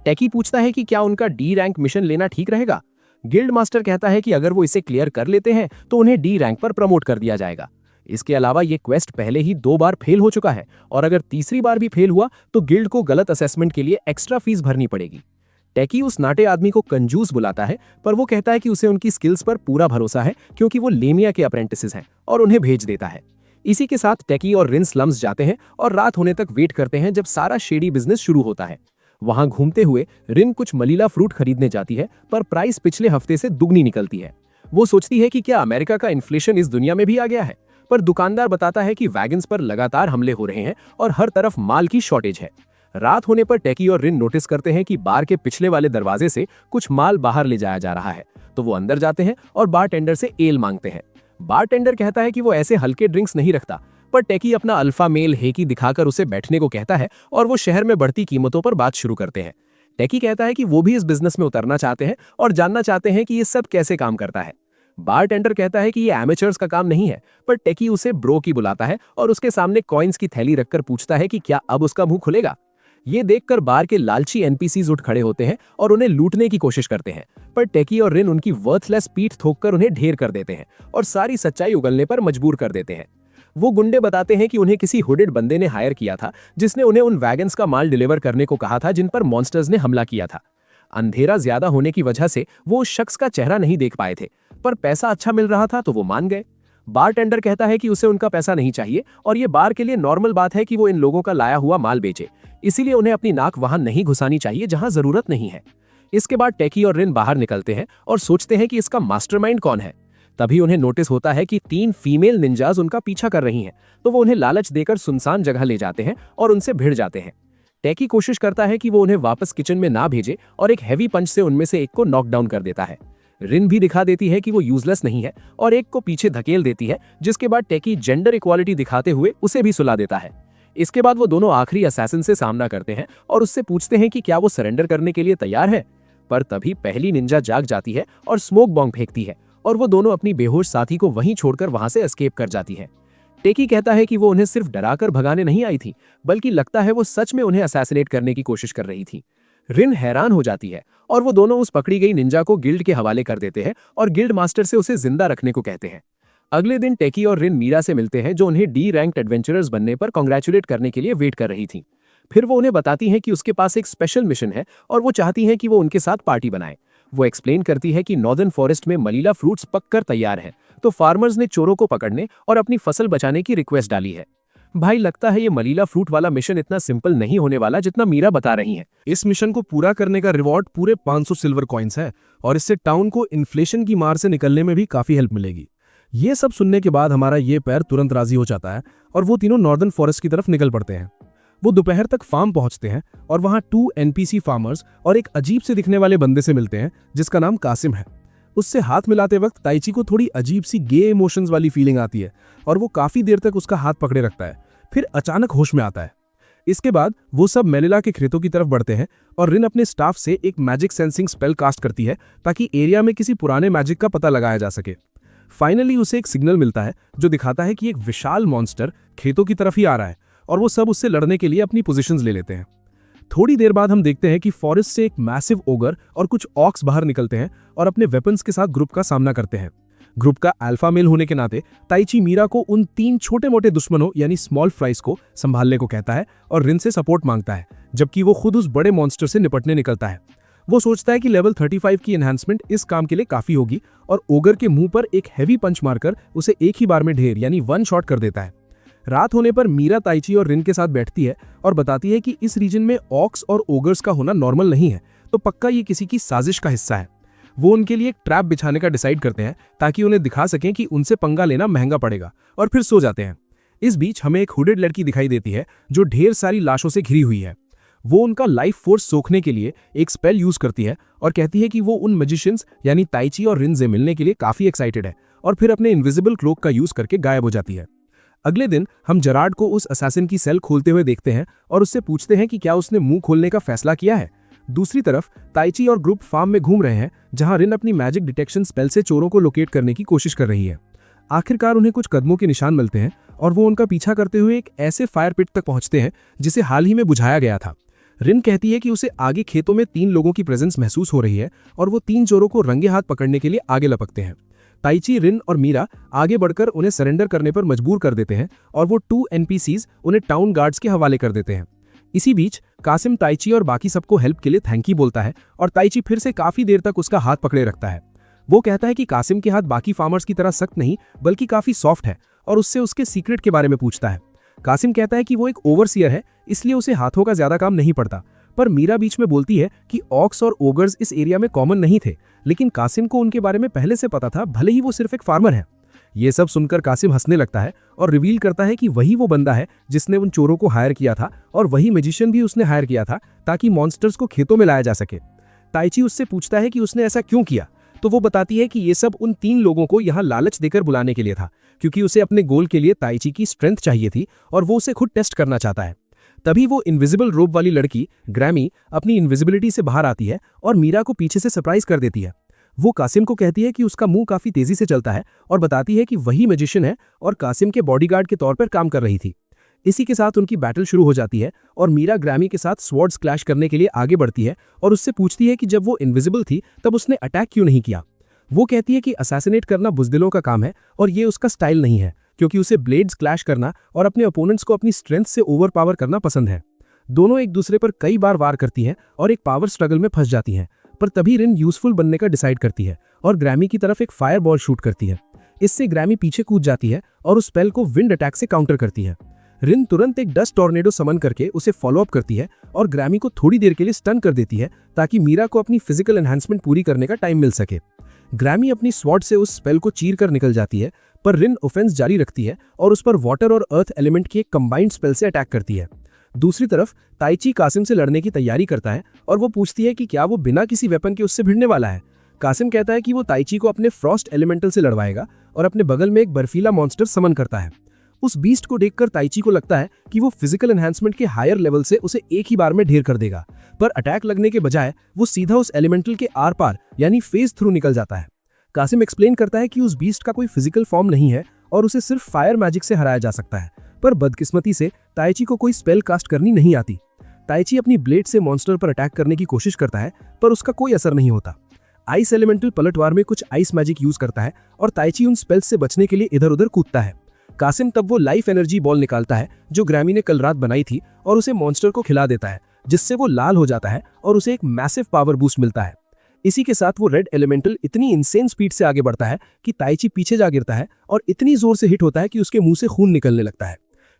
टेकी पूछता है कि क्या उनका डी रैंक मिशन लेना ठीक रहेगा। गिल्ड मास्टर कहता है कि अगर वो इसे क्लियर कर लेते हैं तो उन्हें डी रैंक पर प्रमोट कर दिया जाएगा। इसके अलावा ये क्वेस्ट पहले ही 2 बार फेल हो चुका है और अगर तीसरी बार भी फेल हुआ तो गिल्ड को गलत असेसमेंट के लिए एक्स्ट्रा फीस भरनी पड़ेगी। टेकी उस नाटे आदमी को कंजूस बुलाता है, पर वो कहता है कि उसे उनकी स्किल्स पर पूरा भरोसा है क्योंकि वो लेमिया के अप्रेंटिसेस हैं और उन्हें भेज देता है। इसी के साथ टेकी और रिन स्लम्स जाते हैं और रात होने तक वेट करते हैं जब सारा शेडी बिजनेस शुरू होता है। वहां घूमते हुए रिन कुछ मलीला फ्रूट खरीदने जाती है, पर प्राइस पिछले हफ्ते से दुगनी निकलती है। वो सोचती है कि क्या अमेरिका का इन्फ्लेशन इस दुनिया में भी आ गया है, पर दुकानदार बताता है कि वैगन्स पर लगातार हमले हो रहे हैं और हर तरफ माल की शॉर्टेज है। रात होने पर टेकी और रिन नोटिस करते हैं कि बार के पिछले वाले दरवाजे से कुछ माल बाहर ले जाया जा रहा है, तो वो अंदर जाते हैं और बार टेंडर से एल मांगते हैं। बारटेंडर कहता है कि वो ऐसे हल्के ड्रिंक्स नहीं रखता, पर टेकी अपना अल्फा मेल हेकी दिखाकर उसे बैठने को कहता है और वो शहर में बढ़ती कीमतों पर बात शुरू करते हैं। टेकी कहता है कि वो भी इस बिजनेस में उतरना चाहते हैं और जानना चाहते हैं कि ये सब कैसे काम करता है। बारटेंडर कहता है कि ये एमेचर्स का काम नहीं है, पर टेकी उसे ब्रो की बुलाता है और उसके सामने कॉइन्स की थैली रखकर पूछता है कि क्या अब उसका मुंह खुलेगा। ये देखकर बार के लालची एनपीसीज उठ खड़े होते हैं और उन्हें लूटने की कोशिश करते हैं, पर टेकी और रिन उनकी वर्थलेस पीठ थोककर उन्हें ढेर कर देते हैं और सारी सच्चाई उगलने पर मजबूर कर देते हैं। वो गुंडे बताते हैं कि उन्हें किसी हुडेड बंदे ने हायर किया था, जिसने उन्हें उन वैगन्स का माल डिलीवर करने को कहा था जिन पर मॉन्स्टर्स ने हमला किया था। अंधेरा ज्यादा होने की वजह से वो उस शख्स का चेहरा नहीं देख पाए थे, पर पैसा अच्छा मिल रहा था तो वो मान गए। बारटेंडर कहता है कि उसे उनका पैसा नहीं चाहिए और ये बार के लिए नॉर्मल बात है कि वो इन लोगों का लाया हुआ माल बेचे, इसीलिए उन्हें अपनी नाक वहां नहीं घुसानी चाहिए जहां जरूरत नहीं है। इसके बाद टेकी और रिन बाहर निकलते हैं और सोचते हैं कि इसका मास्टरमाइंड कौन है। तभी उन्हें नोटिस होता है कि 3 फीमेल निंजाज उनका पीछा कर रही हैं, तो वो उन्हें लालच देकर सुनसान जगह ले जाते हैं और उनसे भिड़ जाते हैं। टेकी कोशिश करता है कि वो उन्हें वापस किचन में ना भेजे और एक हैवी पंच से उनमें से एक को नॉकडाउन कर देता है। रिन भी दिखा देती है कि वो यूजलेस नहीं है और एक को पीछे धकेल देती है, जिसके बाद टेकी जेंडर इक्वालिटी दिखाते हुए उसे भी सुला देता है। इसके बाद वो दोनों आखिरी असैसिन से सामना करते हैं और उससे पूछते हैं कि क्या वो सरेंडर करने के लिए तैयार है। पर तभी पहली निंजा जाग जाती है और स्मोक बॉम्ब फेंकती है और वो दोनों अपनी बेहोश साथी को वहीं छोड़कर वहां से एस्केप कर जाती है। टेकी कहता है कि वो उन्हें सिर्फ डराकर भगाने नहीं आई थी, बल्कि लगता है वो सच में उन्हें असैसिनेट करने की कोशिश कर रही थी। रिन हैरान हो जाती है और वो दोनों उस पकड़ी गई निंजा को गिल्ड के हवाले कर देते हैं और गिल्ड मास्टर से उसे जिंदा रखने को कहते हैं। अगले दिन टेकी और रिन मीरा से मिलते हैं, जो उन्हें डी रैंक्ड एडवेंचरर्स बनने पर कांग्रेचुलेट करने के लिए वेट कर रही थी। फिर वो उन्हें बताती हैं कि उसके पास एक स्पेशल मिशन है और वो चाहती हैं कि वो उनके साथ पार्टी बनाए। वो एक्सप्लेन करती है कि नॉर्दर्न फॉरेस्ट में मलीला फ्रूट्स पककर तैयार हैं, तो फार्मर्स ने चोरों को पकड़ने और अपनी फसल बचाने की रिक्वेस्ट डाली है। भाई लगता है ये मलीला फ्रूट वाला मिशन इतना सिंपल नहीं होने वाला जितना मीरा बता रही हैं। इस मिशन को पूरा करने का रिवॉर्ड पूरे 500 सिल्वर कॉइन्स है और इससे टाउन को इन्फ्लेशन की मार से निकलने में भी काफी हेल्प मिलेगी। ये सब सुनने के बाद हमारा ये पैर तुरंत राजी हो जाता है और वो तीनों नॉर्दर्न फॉरेस्ट की तरफ निकल पड़ते हैं। वो दोपहर तक फार्म पहुंचते हैं और वहां 2 एनपीसी फार्मर्स और एक अजीब से दिखने वाले बंदे से मिलते हैं जिसका नाम कासिम है। उससे हाथ मिलाते वक्त ताइची को थोड़ी अजीब सी गे इमोशंस वाली फीलिंग आती है और वो काफी देर तक उसका हाथ पकड़े रखता है, फिर अचानक होश में आता है। इसके बाद वो सब मेलिला के खेतों की तरफ बढ़ते हैं और रिन अपने स्टाफ से एक मैजिक सेंसिंग स्पेल कास्ट करती है ताकि एरिया में किसी पुराने मैजिक का पता लगाया जा सके। फाइनली उसे एक सिग्नल मिलता है जो दिखाता है कि एक विशाल मॉन्स्टर खेतों की तरफ ही आ रहा है और वो सब उससे लड़ने के लिए अपनी पोजीशंस ले लेते हैं। थोड़ी देर बाद हम देखते हैं कि फॉरेस्ट से एक मैसिव ओगर और कुछ ऑक्स बाहर निकलते हैं और अपने वेपन्स के साथ ग्रुप का सामना करते हैं। ग्रुप का अल्फा मेल होने के नाते ताइची मीरा को उन 3 छोटे मोटे दुश्मनों यानी स्मॉल फ्राइज को संभालने को कहता है और रिन से सपोर्ट मांगता है, जबकि वो खुद उस बड़े मॉन्स्टर से निपटने निकलता है। वो सोचता है कि लेवल 35 की एनहांसमेंट इस काम के लिए काफी होगी और ओगर के मुंह पर एक हैवी पंच मारकर उसे एक ही बार में ढेर यानी 1 शॉट कर देता है। रात होने पर मीरा ताइची और रिन के साथ बैठती है और बताती है कि इस रीजन में ऑक्स और ओगर्स का होना नॉर्मल नहीं है, तो पक्का ये किसी की साजिश का हिस्सा है। वो उनके लिए एक ट्रैप बिछाने का डिसाइड करते हैं ताकि उन्हें दिखा सकें कि उनसे पंगा लेना महंगा पड़ेगा, और फिर सो जाते हैं। इस बीच हमें एक हुडेड लड़की दिखाई देती है जो ढेर सारी लाशों से घिरी हुई है। वो उनका लाइफ फोर्स सोखने के लिए एक स्पेल यूज करती है और कहती है कि वो उन मैजिशियंस यानी ताइची और रिन से मिलने के लिए काफी एक्साइटेड है, और फिर अपने इनविजिबल क्लोक का यूज करके गायब हो जाती है। अगले दिन हम जराड को उस असैसिन की सेल खोलते हुए देखते हैं और उससे पूछते हैं कि क्या उसने मुंह खोलने का फैसला किया है। दूसरी तरफ ताइची और ग्रुप फार्म में घूम रहे हैं जहां रिन अपनी मैजिक डिटेक्शन स्पेल से चोरों को लोकेट करने की कोशिश कर रही है। आखिरकार उन्हें कुछ कदमों के निशान मिलते हैं और वो उनका पीछा करते हुए एक ऐसे फायर पिट तक पहुंचते हैं जिसे हाल ही में बुझाया गया था। रिन कहती है कि उसे आगे खेतों में 3 लोगों की प्रेजेंस महसूस हो रही है और वो 3 चोरों को रंगे हाथ पकड़ने के लिए आगे लपकते हैं। ताइची, रिन और मीरा आगे बढ़कर उन्हें सरेंडर करने पर मजबूर कर देते हैं और वो 2 एनपीसीज उन्हें टाउन गार्ड्स के हवाले कर देते हैं। इसी बीच कासिम ताइची और बाकी सबको हेल्प के लिए थैंक यू बोलता है और ताइची फिर से काफी देर तक उसका हाथ पकड़े रखता है। वो कहता है कि कासिम के हाथ बाकी फार्मर्स की तरह सख्त नहीं बल्कि काफी सॉफ्ट है और उससे उसके सीक्रेट के बारे में पूछता है। कासिम कहता है कि वो एक ओवरसियर है, इसलिए उसे हाथों का ज्यादा काम नहीं पड़ता, पर मीरा बीच में बोलती है कि ऑक्स और ओगर्स इस एरिया में कॉमन नहीं थे, लेकिन कासिम को उनके बारे में पहले से पता था, भले ही वो सिर्फ एक फार्मर है। ये सब सुनकर कासिम हंसने लगता है और रिवील करता है कि वही वो बंदा है जिसने उन चोरों को हायर किया था और वही मैजिशियन भी उसने हायर किया था ताकि मॉन्स्टर्स को खेतों में लाया जा सके। ताइची उससे पूछता है कि उसने ऐसा क्यों किया, तो तो वो बताती है कि ये सब उन 3 लोगों को यहाँ लालच देकर बुलाने के लिए था, क्योंकि उसे अपने गोल के लिए ताइची की स्ट्रेंथ चाहिए थी और वो उसे खुद टेस्ट करना चाहता है। तभी वो इनविजिबल रोब वाली लड़की ग्रैमी अपनी इनविजिबिलिटी से बाहर आती है और मीरा को पीछे से सरप्राइज कर देती है। वो कासिम को कहती है कि उसका मुंह काफी तेजी से चलता है और बताती है कि वही मैजिशियन है और कासिम के बॉडीगार्ड के तौर पर काम कर रही थी। इसी के साथ उनकी बैटल शुरू हो जाती है और मीरा ग्रैमी के साथ स्वॉर्ड्स क्लैश करने के लिए आगे बढ़ती है और उससे पूछती है कि जब वो इनविजिबल थी तब उसने अटैक क्यों नहीं किया। वो कहती है कि असैसिनेट करना बुज़दिलों का काम है और ये उसका स्टाइल नहीं है, क्योंकि उसे ब्लेड्स क्लैश करना और अपने ओपोनेंट्स को अपनी स्ट्रेंथ से ओवरपावर करना पसंद है। दोनों एक दूसरे पर कई बार वार करती हैं और एक पावर स्ट्रगल में फंस जाती हैं, पर तभी रिन यूजफुल बनने का डिसाइड करती है और ग्रैमी की तरफ एक फायर बॉल शूट करती है। इससे ग्रैमी पीछे कूद जाती है और उस स्पेल को विंड अटैक से काउंटर करती है। रिन तुरंत एक डस्ट टॉर्नेडो समन करके उसे फॉलो अप करती है और ग्रैमी को थोड़ी देर के लिए स्टन कर देती है ताकि मीरा को अपनी फिजिकल एनहांसमेंट पूरी करने का टाइम मिल सके। ग्रैमी अपनी स्वॉर्ड से उस स्पेल को चीर कर निकल जाती है, पर रिन ऑफेंस जारी रखती है और उस पर वाटर और अर्थ एलिमेंट की एक कंबाइंड स्पेल से अटैक करती है। दूसरी तरफ ताइची कासिम से लड़ने की तैयारी करता है और वो पूछती है कि क्या वो बिना किसी वेपन के उससे भिड़ने वाला है। कासिम कहता है कि वो ताइची को अपने फ्रॉस्ट एलिमेंटल से लड़वाएगा और अपने बगल में एक बर्फीला मॉन्स्टर समन करता है। उस बीस्ट को देखकर ताइची को लगता है कि वो फिजिकल एनहांसमेंट के हायर लेवल से उसे एक ही बार में ढेर कर देगा, पर अटैक लगने के बजाय वो सीधा उस एलिमेंटल के आर पार यानी फेज थ्रू निकल जाता है। कासिम एक्सप्लेन करता है कि उस बीस्ट का कोई फिजिकल फॉर्म नहीं है और उसे सिर्फ फायर मैजिक से हराया जा सकता है, पर बदकिस्मती से ताइची को कोई स्पेल कास्ट करनी नहीं आती। ताइची अपनी ब्लेड से मॉन्स्टर पर अटैक करने की कोशिश करता है, पर उसका कोई असर नहीं होता। आइस एलिमेंटल पलटवार में कुछ आइस मैजिक यूज करता है और ताइची उन स्पेल्स से बचने के लिए इधर उधर कूदता है। कासिम तब वो लाइफ एनर्जी बॉल निकालता है जो ग्रैमी ने कल रात बनाई थी और उसे मॉन्स्टर को खिला देता है, जिससे वो लाल हो जाता है और उसे एक मैसिव पावर बूस्ट मिलता है। इसी के साथ वो रेड एलिमेंटल इतनी इंसेन स्पीड से आगे बढ़ता है कि ताइची पीछे जा गिरता है और इतनी जोर से हिट होता है कि उसके मुंह से खून निकलने लगता है।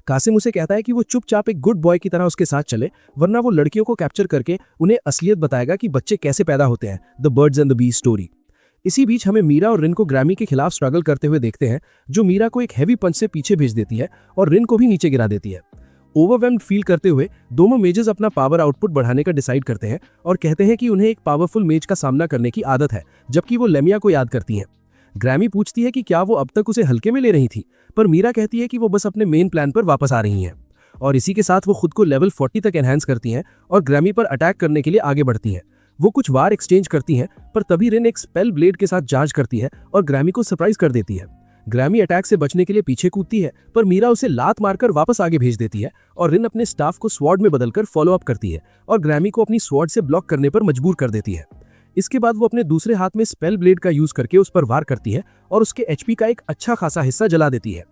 कासिम उसे कहता है कि वो चुपचाप एक गुड बॉय की तरह उसके साथ चले, वरना वो लड़कियों को कैप्चर करके उन्हें असलियत बताएगा कि बच्चे कैसे पैदा होते हैं, the birds and the bees story. इसी बीच हमें मीरा और रिन को ग्रैमी के खिलाफ स्ट्रगल करते हुए देखते हैं, जो मीरा को एक हैवी पंच से पीछे भेज देती है और रिन को भी नीचे गिरा देती है। ओवरवेल्म्ड फील करते हुए दोनों मेजेस अपना पावर आउटपुट बढ़ाने का डिसाइड करते हैं और कहते हैं कि उन्हें एक पावरफुल मेज का सामना करने की आदत है, जबकि वो लेमिया को याद करती हैं। ग्रैमी पूछती है कि क्या वो अब तक उसे हल्के में ले रही थी, पर मीरा कहती है कि वो बस अपने मेन प्लान पर वापस आ रही हैं। और इसी के साथ वो खुद को लेवल 40 तक एनहांस करती हैं और ग्रैमी पर अटैक करने के लिए आगे बढ़ती हैं। वो कुछ वार एक्सचेंज करती हैं, पर तभी रिन एक स्पेल ब्लेड के साथ चार्ज करती है और ग्रैमी को सरप्राइज कर देती है। ग्रैमी अटैक से बचने के लिए पीछे कूदती है, पर मीरा उसे लात मारकर वापस आगे भेज देती है और रिन अपने स्टाफ को स्वॉर्ड में बदलकर फॉलो अप करती है और ग्रैमी को अपनी स्वॉर्ड से ब्लॉक करने पर मजबूर कर देती है। इसके बाद वो अपने दूसरे हाथ में स्पेल ब्लेड का यूज करके उस पर वार करती है और उसके एचपी का एक अच्छा खासा हिस्सा जला देती है।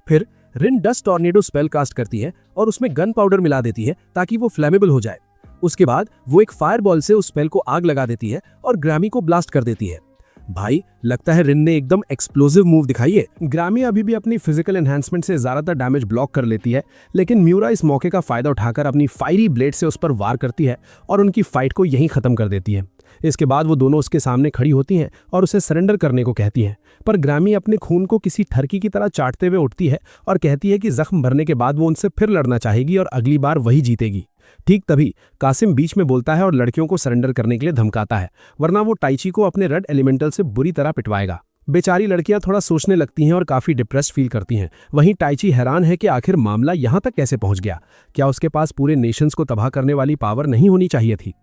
फिर रिन डस्ट टॉर्नेडो स्पेल कास्ट करती है और उसमें गन पाउडर मिला देती है ताकि वो फ्लेमेबल हो जाए। उसके बाद वो एक फायर बॉल से उस स्पेल को आग लगा देती है और ग्रैमी को ब्लास्ट कर देती है। भाई, लगता है रिन ने एकदम एक्सप्लोसिव मूव दिखाई है। ग्रैमी अभी भी अपनी फिजिकल एनहांसमेंट से ज्यादातर डैमेज ब्लॉक कर लेती है, लेकिन म्यूरा इस मौके का फायदा उठाकर अपनी फायरी ब्लेड से उस पर वार करती है और उनकी फाइट को यहीं खत्म कर देती है। इसके बाद वो दोनों उसके सामने खड़ी होती हैं और उसे सरेंडर करने को कहती हैं, पर ग्रैमी अपने खून को किसी ठरकी की तरह चाटते हुए उठती है और कहती है कि जख्म भरने के बाद वो उनसे फिर लड़ना चाहेगी और अगली बार वही जीतेगी। ठीक तभी कासिम बीच में बोलता है और लड़कियों को सरेंडर करने के लिए धमकाता है, वरना वो ताइची को अपने रेड एलिमेंटल से बुरी तरह पिटवाएगा। बेचारी लड़कियां थोड़ा सोचने लगती हैं और काफी डिप्रेस्ड फील करती हैं। वहीं ताइची हैरान है कि आखिर मामला यहां तक कैसे पहुंच गया। क्या उसके पास पूरे नेशंस को तबाह करने वाली पावर नहीं होनी चाहिए थी?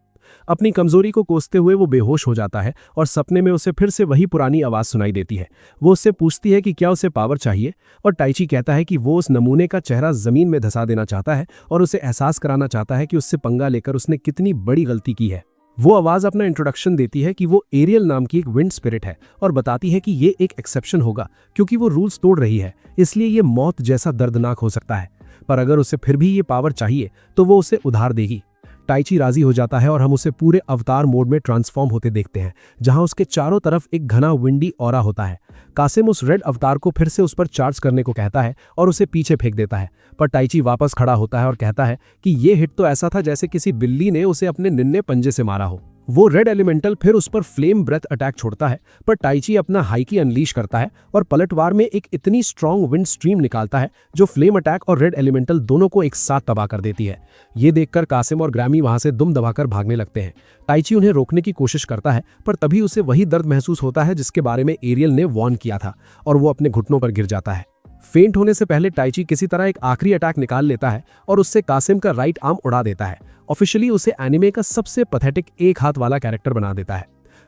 अपनी कमजोरी को कोसते हुए वो बेहोश हो जाता है और सपने में उसे फिर से वही पुरानी आवाज सुनाई देती है। वो उससे पूछती है कि क्या उसे पावर चाहिए और ताइची कहता है कि वो उस नमूने का चेहरा जमीन में धंसा देना चाहता है और उसे एहसास कराना चाहता है कि उससे पंगा लेकर उसने कितनी बड़ी गलती की है। वो आवाज अपना इंट्रोडक्शन देती है कि वो एरियल नाम की एक विंड स्पिरिट है और बताती है कि ये एक एक्सेप्शन होगा क्योंकि वो रूल्स तोड़ रही है, इसलिए ये मौत जैसा दर्दनाक हो सकता है। पर अगर उसे फिर भी ये पावर चाहिए तो वो उसे उधार देगी। ताइची राजी हो जाता है और हम उसे पूरे अवतार मोड में ट्रांसफॉर्म होते देखते हैं, जहां उसके चारों तरफ एक घना विंडी ऑरा होता है। कासिम उस रेड अवतार को फिर से उस पर चार्ज करने को कहता है और उसे पीछे फेंक देता है, पर ताइची वापस खड़ा होता है और कहता है कि ये हिट तो ऐसा था जैसे किसी बिल्ली ने उसे अपने निन्ने पंजे से मारा हो। वो रेड एलिमेंटल फिर उस पर फ्लेम ब्रेथ अटैक छोड़ता है, पर टाइची अपना हाइकी अनलीश करता है और पलटवार में एक इतनी स्ट्रॉन्ग विंड स्ट्रीम निकालता है जो फ्लेम अटैक और रेड एलिमेंटल दोनों को एक साथ तबाह कर देती है। ये देखकर कासिम और ग्रैमी वहां से दुम दबाकर भागने लगते हैं। टाइची उन्हें रोकने की कोशिश करता है, पर तभी उसे वही दर्द महसूस होता है जिसके बारे में एरियल ने वार्न किया था, और वो अपने घुटनों पर गिर जाता है। फेंट होने से पहले टाइची किसी तरह एक आखिरी अटैक निकाल लेता है और उससे कासिम का राइट आर्म उड़ा देता है। ऑफिशियली उसे एनिमे का सबसे पैथेटिक एक हाथ वाला कैरेक्टर बना देता है।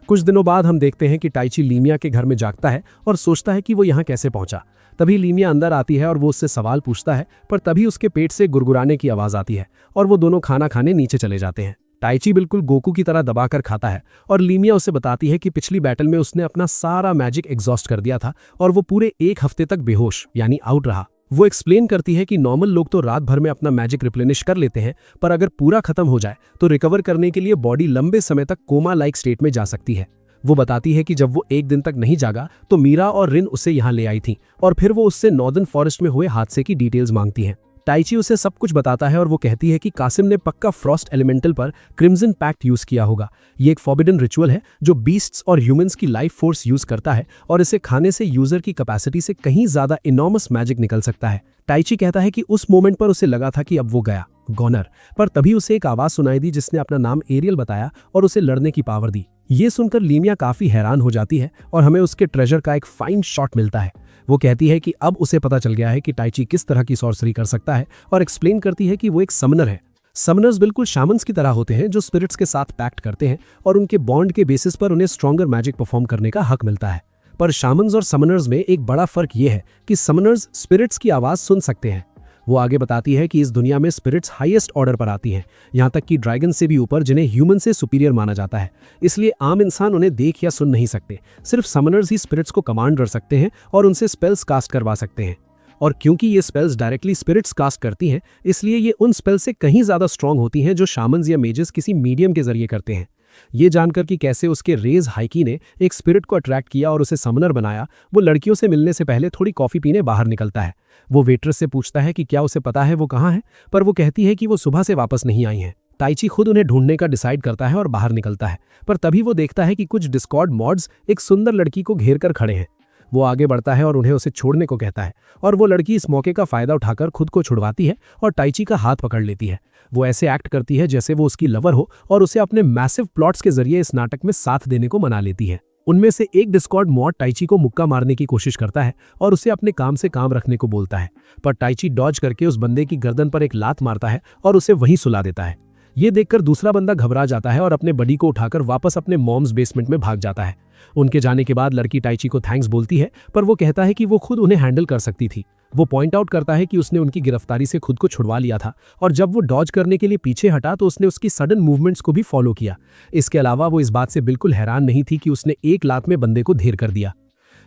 कुछ दिनों बाद हम देखते हैं कि टाइची लीमिया के घर में जागता है और सोचता है कि वो यहाँ कैसे पहुंचा। तभी लीमिया अंदर आती है और वो उससे सवाल पूछता है, पर तभी उसके पेट से गुरगुराने की आवाज आती है और वो दोनों खाना खाने नीचे चले जाते हैं। टाइची बिल्कुल गोकू की तरह दबाकर खाता है और लीमिया उसे बताती है कि पिछली बैटल में उसने अपना सारा मैजिक एग्जॉस्ट कर दिया था और वो पूरे एक हफ्ते तक बेहोश यानी आउट रहा। वो एक्सप्लेन करती है कि नॉर्मल लोग तो रात भर में अपना मैजिक रिप्लेनिश कर लेते हैं, पर अगर पूरा खत्म हो जाए तो रिकवर करने के लिए बॉडी लंबे समय तक कोमा लाइक स्टेट में जा सकती है। वो बताती है कि जब वो एक दिन तक नहीं जागा तो मीरा और रिन उसे यहाँ ले आई थी और फिर वो उससे नॉर्दर्न फॉरेस्ट में हुए हादसे की डिटेल्स मांगती हैं। टाइची उसे सब कुछ बताता है और वो कहती है कि कासिम ने पक्का फ्रॉस्ट एलिमेंटल पर क्रिम्सन पैक्ट यूज किया होगा। ये एक फॉरबिडन रिचुअल है जो बीस्ट्स और ह्यूमंस की लाइफ फोर्स यूज करता है और इसे खाने से यूजर की कैपेसिटी से कहीं ज्यादा इनॉर्मस मैजिक निकल सकता है। टाइची कहता है कि उस मोमेंट पर उसे लगा था कि अब वो गया गॉनर, पर तभी उसे एक आवाज सुनाई दी जिसने अपना नाम एरियल बताया और उसे लड़ने की पावर दी। ये सुनकर लीमिया काफी हैरान हो जाती है और हमें उसके ट्रेजर का एक फाइन शॉट मिलता है। वो कहती है कि अब उसे पता चल गया है कि टाइची किस तरह की सॉर्सरी कर सकता है और एक्सप्लेन करती है कि वो एक समनर है। समनर्स बिल्कुल शामन्स की तरह होते हैं जो स्पिरिट्स के साथ पैक्ट करते हैं और उनके बॉन्ड के बेसिस पर उन्हें स्ट्रॉन्गर मैजिक परफॉर्म करने का हक मिलता है। पर शामन्स और समनर्स में एक बड़ा फर्क ये है कि समनर्स स्पिरिट्स की आवाज सुन सकते हैं। वो आगे बताती है कि इस दुनिया में स्पिरिट्स हाईएस्ट ऑर्डर पर आती हैं, यहाँ तक कि ड्रैगन से भी ऊपर, जिन्हें ह्यूमन से सुपीरियर माना जाता है। इसलिए आम इंसान उन्हें देख या सुन नहीं सकते, सिर्फ समनर्स ही स्पिरिट्स को कमांड कर सकते हैं और उनसे स्पेल्स कास्ट करवा सकते हैं। और क्योंकि ये स्पेल्स डायरेक्टली स्पिरिट्स कास्ट करती हैं, इसलिए ये उन स्पेल्स से कहीं ज्यादा स्ट्रॉन्ग होती हैं जो शामन्स या मेजेस किसी मीडियम के जरिए करते हैं। ये जानकर कि कैसे उसके रेज हाइकी ने एक स्पिरिट को अट्रैक्ट किया और उसे समनर बनाया, वो लड़कियों से मिलने से पहले थोड़ी कॉफी पीने बाहर निकलता है। वो वेट्रेस से पूछता है कि क्या उसे पता है वो कहाँ है, पर वो कहती है कि वो सुबह से वापस नहीं आई हैं। टाइची खुद उन्हें ढूंढने का डिसाइड करता है और बाहर निकलता है, पर तभी वो देखता है कि कुछ डिस्कॉर्ड मॉड्स एक सुंदर लड़की को घेर कर खड़े हैं। वो आगे बढ़ता है और उन्हें उसे छोड़ने को कहता है और वो लड़की इस मौके का फायदा उठाकर खुद को छुड़वाती है और टाइची का हाथ पकड़ लेती है। वो ऐसे एक्ट करती है जैसे वो उसकी लवर हो और उसे अपने मैसिव प्लॉट्स के जरिए इस नाटक में साथ देने को मना लेती है। उनमें से एक डिस्कॉर्ड मॉड टाइची को मुक्का मारने की कोशिश करता है और उसे अपने काम से काम रखने को बोलता है, पर टाइची डॉज करके उस बंदे की गर्दन पर एक लात मारता है और उसे वहीं सुला देता है। ये देखकर दूसरा बंदा घबरा जाता है और अपने बडी को उठाकर वापस अपने मॉम्स बेसमेंट में भाग जाता है। उनके जाने के बाद लड़की टाइची को थैंक्स बोलती है, पर वो कहता है कि वो खुद उन्हें हैंडल कर सकती थी। वो पॉइंट आउट करता है कि उसने उनकी गिरफ्तारी से खुद को छुड़वा लिया था और जब वो डॉज करने के लिए पीछे हटा तो उसने उसकी सडन मूवमेंट्स को भी फॉलो किया। इसके अलावा वो इस बात से बिल्कुल हैरान नहीं थी कि उसने एक लात में बंदे को ढेर कर दिया।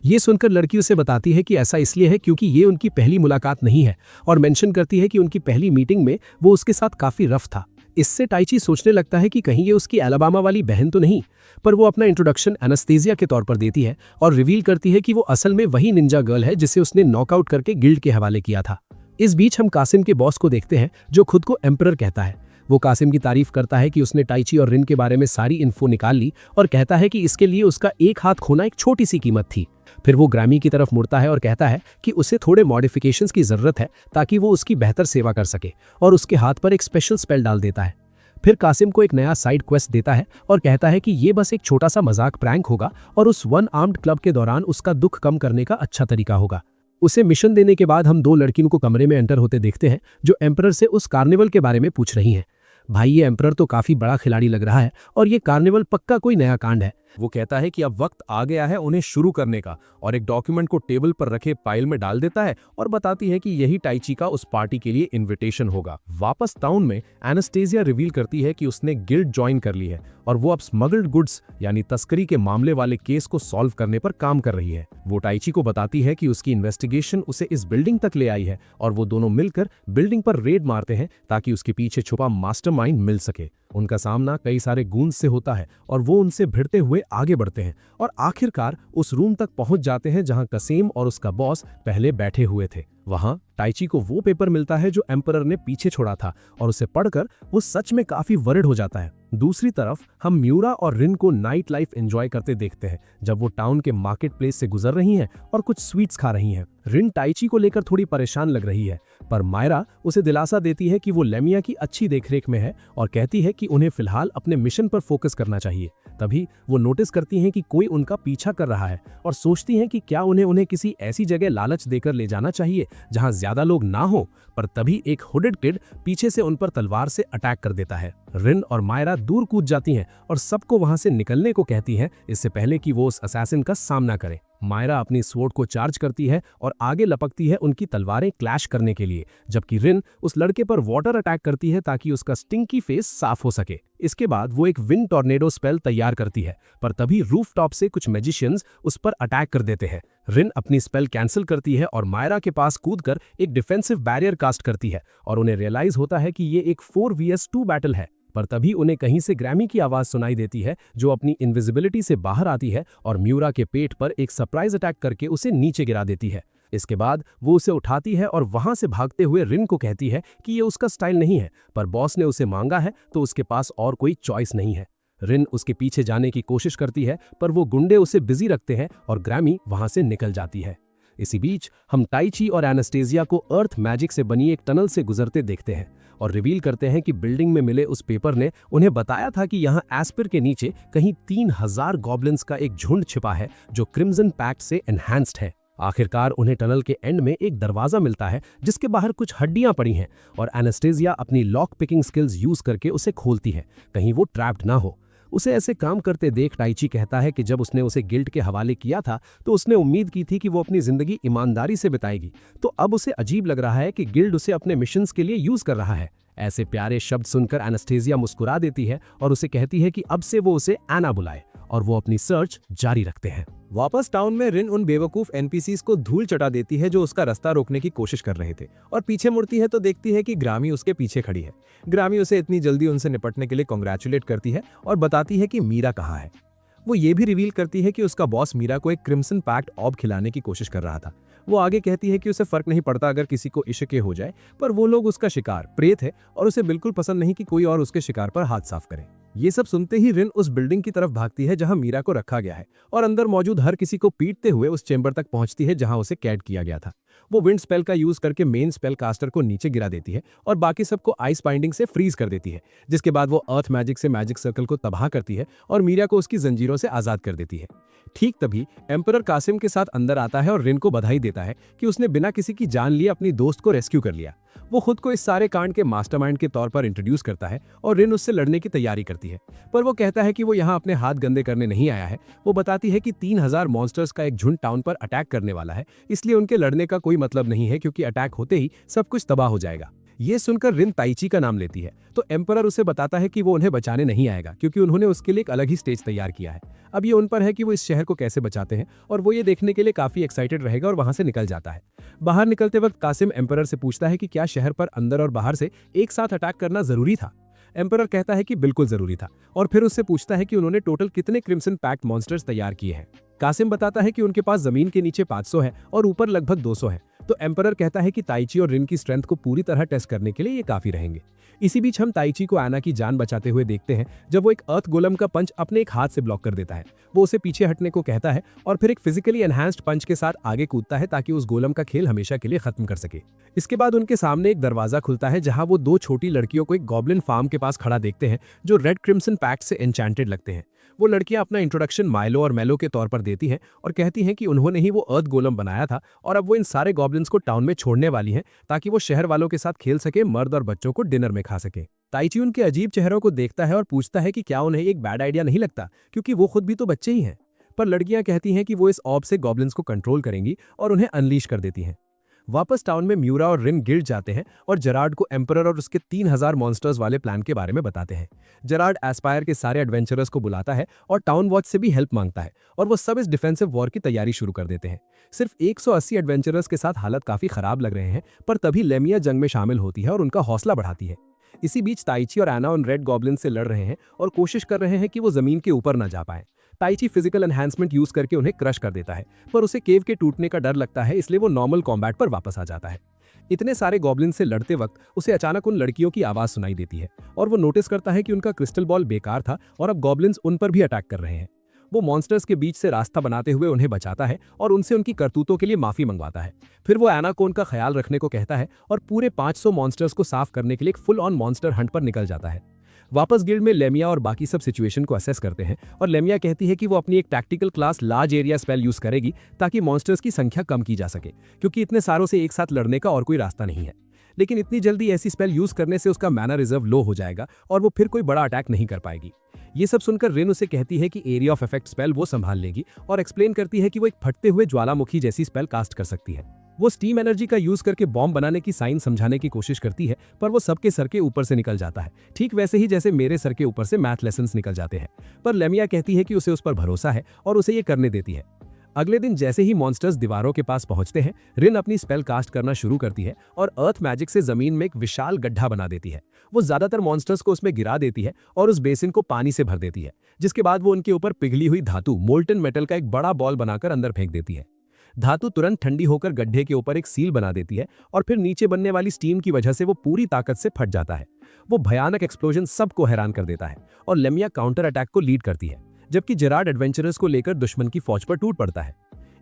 ये सुनकर लड़की उसे बताती है कि ऐसा इसलिए है क्योंकि ये उनकी पहली मुलाकात नहीं है और मेंशन करती है कि उनकी पहली मीटिंग में वो उसके साथ काफी रफ था। इससे टाइची सोचने लगता है कि कहीं ये उसकी अलाबामा वाली बहन तो नहीं, पर वो अपना इंट्रोडक्शन एनास्थेसिया के तौर पर देती है और रिवील करती है कि वो असल में वही निंजा गर्ल है जिसे उसने नॉकआउट करके गिल्ड के हवाले किया था। इस बीच हम कासिम के बॉस को देखते हैं जो खुद को एम्परर कहता है। वो कासिम की तारीफ करता है कि उसने टाइची और रिन के बारे में सारी इन्फो निकाल ली और कहता है कि इसके लिए उसका एक हाथ खोना एक छोटी सी कीमत थी। फिर वो ग्रैमी की तरफ मुड़ता है और कहता है कि उसे थोड़े मॉडिफिकेशंस की जरूरत है ताकि वो उसकी बेहतर सेवा कर सके, और उसके हाथ पर एक स्पेशल स्पेल डाल देता है। फिर कासिम को एक नया साइड क्वेस्ट देता है और कहता है कि ये बस एक छोटा सा मजाक प्रैंक होगा और उस वन आर्म्ड क्लब के दौरान उसका दुख कम करने का अच्छा तरीका होगा। उसे मिशन देने के बाद हम दो लड़कियों को कमरे में एंटर होते देखते हैं जो एम्परर से उस कार्निवल के बारे में पूछ रही हैं। भाई, ये एम्परर तो काफी बड़ा खिलाड़ी लग रहा है और ये कार्निवल पक्का कोई नया कांड है। वो कहता है कि अब वक्त आ गया है उन्हें शुरू करने का, और एक डॉक्यूमेंट को टेबल पर रखे फाइल में डाल देता है और बताती है कि यही टाइची का उस पार्टी के लिए इनविटेशन होगा। वापस टाउन में एनास्टेसिया रिवील करती है कि उसने गिल्ड ज्वाइन कर ली है और वो अब स्मगल्ड गुड्स यानी तस्करी के मामले वाले केस को सॉल्व करने पर काम कर रही है। वो टाइची को बताती है कि उसकी इन्वेस्टिगेशन उसे इस बिल्डिंग तक ले आई है और वो दोनों मिलकर बिल्डिंग पर रेड मारते हैं ताकि उसके पीछे छुपा मास्टरमाइंड मिल सके। उनका सामना कई सारे गूंज से होता है और वो उनसे भिड़ते हुए आगे बढ़ते हैं और आखिरकार उस रूम तक पहुंच जाते हैं जहां कसीम और उसका बॉस पहले बैठे हुए थे। वहां टाइची को वो पेपर मिलता है जो एम्परर ने पीछे छोड़ा था और उसे पढ़कर वो सच में काफी वरिड हो जाता है। दूसरी तरफ हम म्यूरा और रिन को नाइट लाइफ एंजॉय करते देखते हैं जब वो टाउन के मार्केट प्लेस से गुजर रही हैं और कुछ स्वीट्स खा रही हैं। रिन टाइची को लेकर थोड़ी परेशान लग रही है, पर मायरा उसे दिलासा देती है कि वो लेमिया की अच्छी देखरेख में है और कहती है कि उन्हें फिलहाल अपने मिशन पर फोकस करना चाहिए। तभी वो नोटिस करती हैं कि कोई उनका पीछा कर रहा है और सोचती हैं कि क्या उन्हें किसी ऐसी जगह लालच देकर ले जाना चाहिए जहां ज्यादा लोग ना हो। पर तभी एक हुडेड किड पीछे से उन पर तलवार से अटैक कर देता है। रिन और मायरा दूर कूद जाती हैं और सबको वहां से निकलने को कहती हैं, इससे पहले कि वो उस असैसिन का सामना करें। मायरा अपनी स्वॉर्ड को चार्ज करती है और आगे लपकती है उनकी तलवारें क्लैश करने के लिए, जबकि रिन उस लड़के पर वाटर अटैक करती है ताकि उसका स्टिंकी फेस साफ हो सके। इसके बाद वो एक विंड टॉर्नेडो स्पेल तैयार करती है, पर तभी रूफ टॉप से कुछ मैजिशियंस उस पर अटैक कर देते हैं। रिन अपनी स्पेल कैंसिल करती है और मायरा के पास कूदकर एक डिफेंसिव बैरियर कास्ट करती है और उन्हें रियलाइज होता है कि ये एक 4vs2 बैटल है। पर तभी उन्हें कहीं से ग्रैमी की आवाज सुनाई देती है, जो अपनी इनविजिबिलिटी से बाहर आती है और म्यूरा के पेट पर एक सरप्राइज अटैक करके उसे नीचे गिरा देती है। इसके बाद वो उसे उठाती है और वहां से भागते हुए रिन को कहती है कि ये उसका स्टाइल नहीं है, पर बॉस ने उसे मांगा है तो उसके पास और कोई चॉइस नहीं है। रिन उसके पीछे जाने की कोशिश करती है, पर वो गुंडे उसे बिजी रखते हैं और ग्रैमी वहां से निकल जाती है। इसी बीच हम टाइची और एनास्टेसिया को अर्थ मैजिक से बनी एक टनल से गुजरते देखते हैं और रिवील करते हैं कि बिल्डिंग में मिले उस पेपर ने उन्हें बताया था कि यहाँ एस्पिर के नीचे कहीं 3000 गॉब्लिन्स का एक झुंड छिपा है जो क्रिम्सन पैक्ट से एनहांस्ड है। आखिरकार उन्हें टनल के एंड में एक दरवाजा मिलता है जिसके बाहर कुछ हड्डियां पड़ी हैं और एनास्टेसिया अपनी लॉक पिकिंग स्किल्स यूज करके उसे खोलती है, कहीं वो ट्रैप्ड ना हो। उसे ऐसे काम करते देख टाइची कहता है कि जब उसने उसे गिल्ड के हवाले किया था तो उसने उम्मीद की थी कि वो अपनी जिंदगी ईमानदारी से बिताएगी, तो अब उसे अजीब लग रहा है कि गिल्ड उसे अपने मिशंस के लिए यूज कर रहा है। ऐसे प्यारे शब्द सुनकर एनास्टेसिया मुस्कुरा देती है और उसे कहती है कि अब से वो उसे एना बुलाए, और वो अपनी सर्च जारी रखते हैं। वापस टाउन में रिन उन बेवकूफ एनपीसीज को धूल चटा देती है जो उसका रास्ता रोकने की कोशिश कर रहे थे, और पीछे मुड़ती है तो देखती है कि ग्रामी उसके पीछे खड़ी है। ग्रामी उसे इतनी जल्दी उनसे निपटने के लिए कांग्रेचुलेट करती है और बताती है कि मीरा कहाँ है। वो ये भी रिवील करती है कि उसका बॉस मीरा को एक क्रिम्सन पैक्ट ऑब खिलाने की कोशिश कर रहा था। वो आगे कहती है कि उसे फर्क नहीं पड़ता अगर किसी को इश्क हो जाए, पर वो लोग उसका शिकार प्रेत है और उसे बिल्कुल पसंद नहीं कि कोई और उसके शिकार पर हाथ साफ करे। ये सब सुनते ही रिन उस बिल्डिंग की तरफ भागती है जहां मीरा को रखा गया है और अंदर मौजूद हर किसी को पीटते हुए उस चेंबर तक पहुंचती है जहां उसे कैद किया गया था। वो विंड स्पेल का यूज करके मेन स्पेल कास्टर को नीचे गिरा देती है और बाकी सबको आइस बाइंडिंग से फ्रीज कर देती है, जिसके बाद वो अर्थ मैजिक से मैजिक सर्कल को तबाह करती है और मीरा को उसकी जंजीरों से आजाद कर देती है। ठीक तभी एम्परर कासिम के साथ अंदर आता है और रिन को बधाई देता है कि उसने बिना किसी की जान लिए अपनी दोस्त को रेस्क्यू कर लिया। वो खुद को इस सारे कांड के मास्टरमाइंड के तौर पर इंट्रोड्यूस करता है और रिन उससे लड़ने की तैयारी करती है, पर वो कहता है कि वो यहाँ अपने हाथ गंदे करने नहीं आया है। वो बताती है कि 3000 मॉन्स्टर्स का एक झुंड टाउन पर अटैक करने वाला है, इसलिए उनके लड़ने का कोई मतलब नहीं है क्योंकि अटैक होते ही सब कुछ तबाह हो जाएगा। ये सुनकर रिन ताइची का नाम लेती है तो एम्परर उसे बताता है कि वो उन्हें बचाने नहीं आएगा क्योंकि उन्होंने उसके लिए एक अलग ही स्टेज तैयार किया है। अब ये उन पर है कि वो इस शहर को कैसे बचाते हैं, और वो ये देखने के लिए काफी एक्साइटेड रहेगा और वहां से निकल जाता है। बाहर निकलते वक्त कासिम एम्परर से पूछता है कि क्या शहर पर अंदर और बाहर से एक साथ अटैक करना जरूरी था। एम्परर कहता है कि बिल्कुल जरूरी था, और फिर उससे पूछता है कि उन्होंने टोटल कितने क्रिम्सन पैक्ट मॉन्स्टर्स तैयार किए हैं। कासिम बताता है कि उनके पास जमीन के नीचे 500 है और ऊपर लगभग 200 है। तो एम्परर कहता है कि ताइची और रिन की स्ट्रेंथ को पूरी तरह टेस्ट करने के लिए ये काफी रहेंगे। इसी बीच हम ताइची को आना की जान बचाते हुए देखते हैं जब वो एक अर्थ गोलम का पंच अपने एक हाथ से ब्लॉक कर देता है। वो उसे पीछे हटने को कहता है और फिर एक फिजिकली एनहांस्ड पंच के साथ आगे कूदता है ताकि उस गोलम का खेल हमेशा के लिए खत्म कर सके। इसके बाद उनके सामने एक दरवाजा खुलता है जहां वो 2 छोटी लड़कियों को एक गॉब्लिन फार्म के पास खड़ा देखते हैं जो रेड क्रिम्सन पैक्ट से एन्चेंटेड लगते हैं। वो लड़कियां अपना इंट्रोडक्शन माइलो और मेलो के तौर पर देती हैं और कहती हैं कि उन्होंने ही वो अर्थ गोलम बनाया था और अब वो इन सारे गॉब्लिन्स को टाउन में छोड़ने वाली हैं ताकि वो शहर वालों के साथ खेल सके, मर्द और बच्चों को डिनर में खा सके। ताइची उनके अजीब चेहरों को देखता है और पूछता है कि क्या उन्हें एक बैड आइडिया नहीं लगता क्योंकि वो खुद भी तो बच्चे ही हैं। पर लड़कियां कहती हैं कि वो इस ऑब से गॉब्लिन्स को कंट्रोल करेंगी और उन्हें अनलीश कर देती हैं। वापस टाउन में म्यूरा और रिन गिल्ड जाते हैं और जेरार्ड को एम्परर और उसके 3000 मॉन्स्टर्स वाले प्लान के बारे में बताते हैं। जेरार्ड एस्पायर के सारे एडवेंचरर्स को बुलाता है और टाउन वॉच से भी हेल्प मांगता है और वो सब इस डिफेंसिव वॉर की तैयारी शुरू कर देते हैं। सिर्फ 180 एडवेंचरर्स के साथ हालत काफी खराब लग रहे हैं, पर तभी लेमिया जंग में शामिल होती है और उनका हौसला बढ़ाती है। इसी बीच ताइची और एना उन रेड गॉब्लिन से लड़ रहे हैं और कोशिश कर रहे हैं कि वो जमीन के ऊपर न जा पाए। ताइची फिजिकल एनहांसमेंट यूज करके उन्हें क्रश कर देता है, पर उसे केव के टूटने का डर लगता है, इसलिए वो नॉर्मल कॉम्बैट पर वापस आ जाता है। इतने सारे गॉब्लिन से लड़ते वक्त उसे अचानक उन लड़कियों की आवाज सुनाई देती है और वो नोटिस करता है कि उनका क्रिस्टल बॉल बेकार था और अब गॉब्लिन्स उन पर भी अटैक कर रहे हैं। वो मॉन्स्टर्स के बीच से रास्ता बनाते हुए उन्हें बचाता है और उनसे उनकी करतूतों के लिए माफी मंगवाता है। फिर वो एनाकोन का ख्याल रखने को कहता है और पूरे 500 मॉन्स्टर्स को साफ करने के लिए एक फुल ऑन मॉन्स्टर हंट पर निकल जाता है। वापस गिल्ड में लेमिया और बाकी सब सिचुएशन को असेस करते हैं और लेमिया कहती है कि वो अपनी एक tactical class large area spell use करेगी ताकि मॉन्स्टर्स की संख्या कम की जा सके, क्योंकि इतने सारों से एक साथ लड़ने का और कोई रास्ता नहीं है। लेकिन इतनी जल्दी ऐसी स्पेल यूज करने से उसका मैना रिजर्व लो हो जाएगा और वो फिर कोई बड़ा अटैक नहीं कर पाएगी। ये सब सुनकर रिन उसे कहती है कि एरिया ऑफ इफेक्ट स्पेल वो संभाल लेगी और एक्सप्लेन करती है कि वो एक फटते हुए ज्वालामुखी जैसी स्पेल कास्ट कर सकती है। वो स्टीम एनर्जी का यूज करके बॉम्ब बनाने की साइन समझाने की कोशिश करती है, पर वो सबके सर के ऊपर से निकल जाता है, ठीक वैसे ही जैसे मेरे सर के ऊपर से मैथ लेसन्स निकल जाते हैं। पर लेमिया कहती है कि उसे उस पर भरोसा है और उसे ये करने देती है। अगले दिन जैसे ही मॉन्स्टर्स दीवारों के पास पहुंचते हैं, रिन अपनी स्पेल कास्ट करना शुरू करती है और अर्थ मैजिक से जमीन में एक विशाल गड्ढा बना देती है। वो ज्यादातर मॉन्स्टर्स को उसमें गिरा देती है और उस बेसिन को पानी से भर देती है, जिसके बाद वो उनके ऊपर पिघली हुई धातु मोल्टन मेटल का एक बड़ा बॉल बनाकर अंदर फेंक देती है। धातु तुरंत ठंडी होकर गड्ढे के ऊपर एक सील बना देती है और फिर नीचे बनने वाली स्टीम की वजह से वो पूरी ताकत से फट जाता है। वो भयानक एक्सप्लोजन सबको हैरान कर देता है और लेमिया काउंटर अटैक को लीड करती है, जबकि जेरार्ड एडवेंचरर्स को लेकर दुश्मन की फौज पर टूट पड़ता है।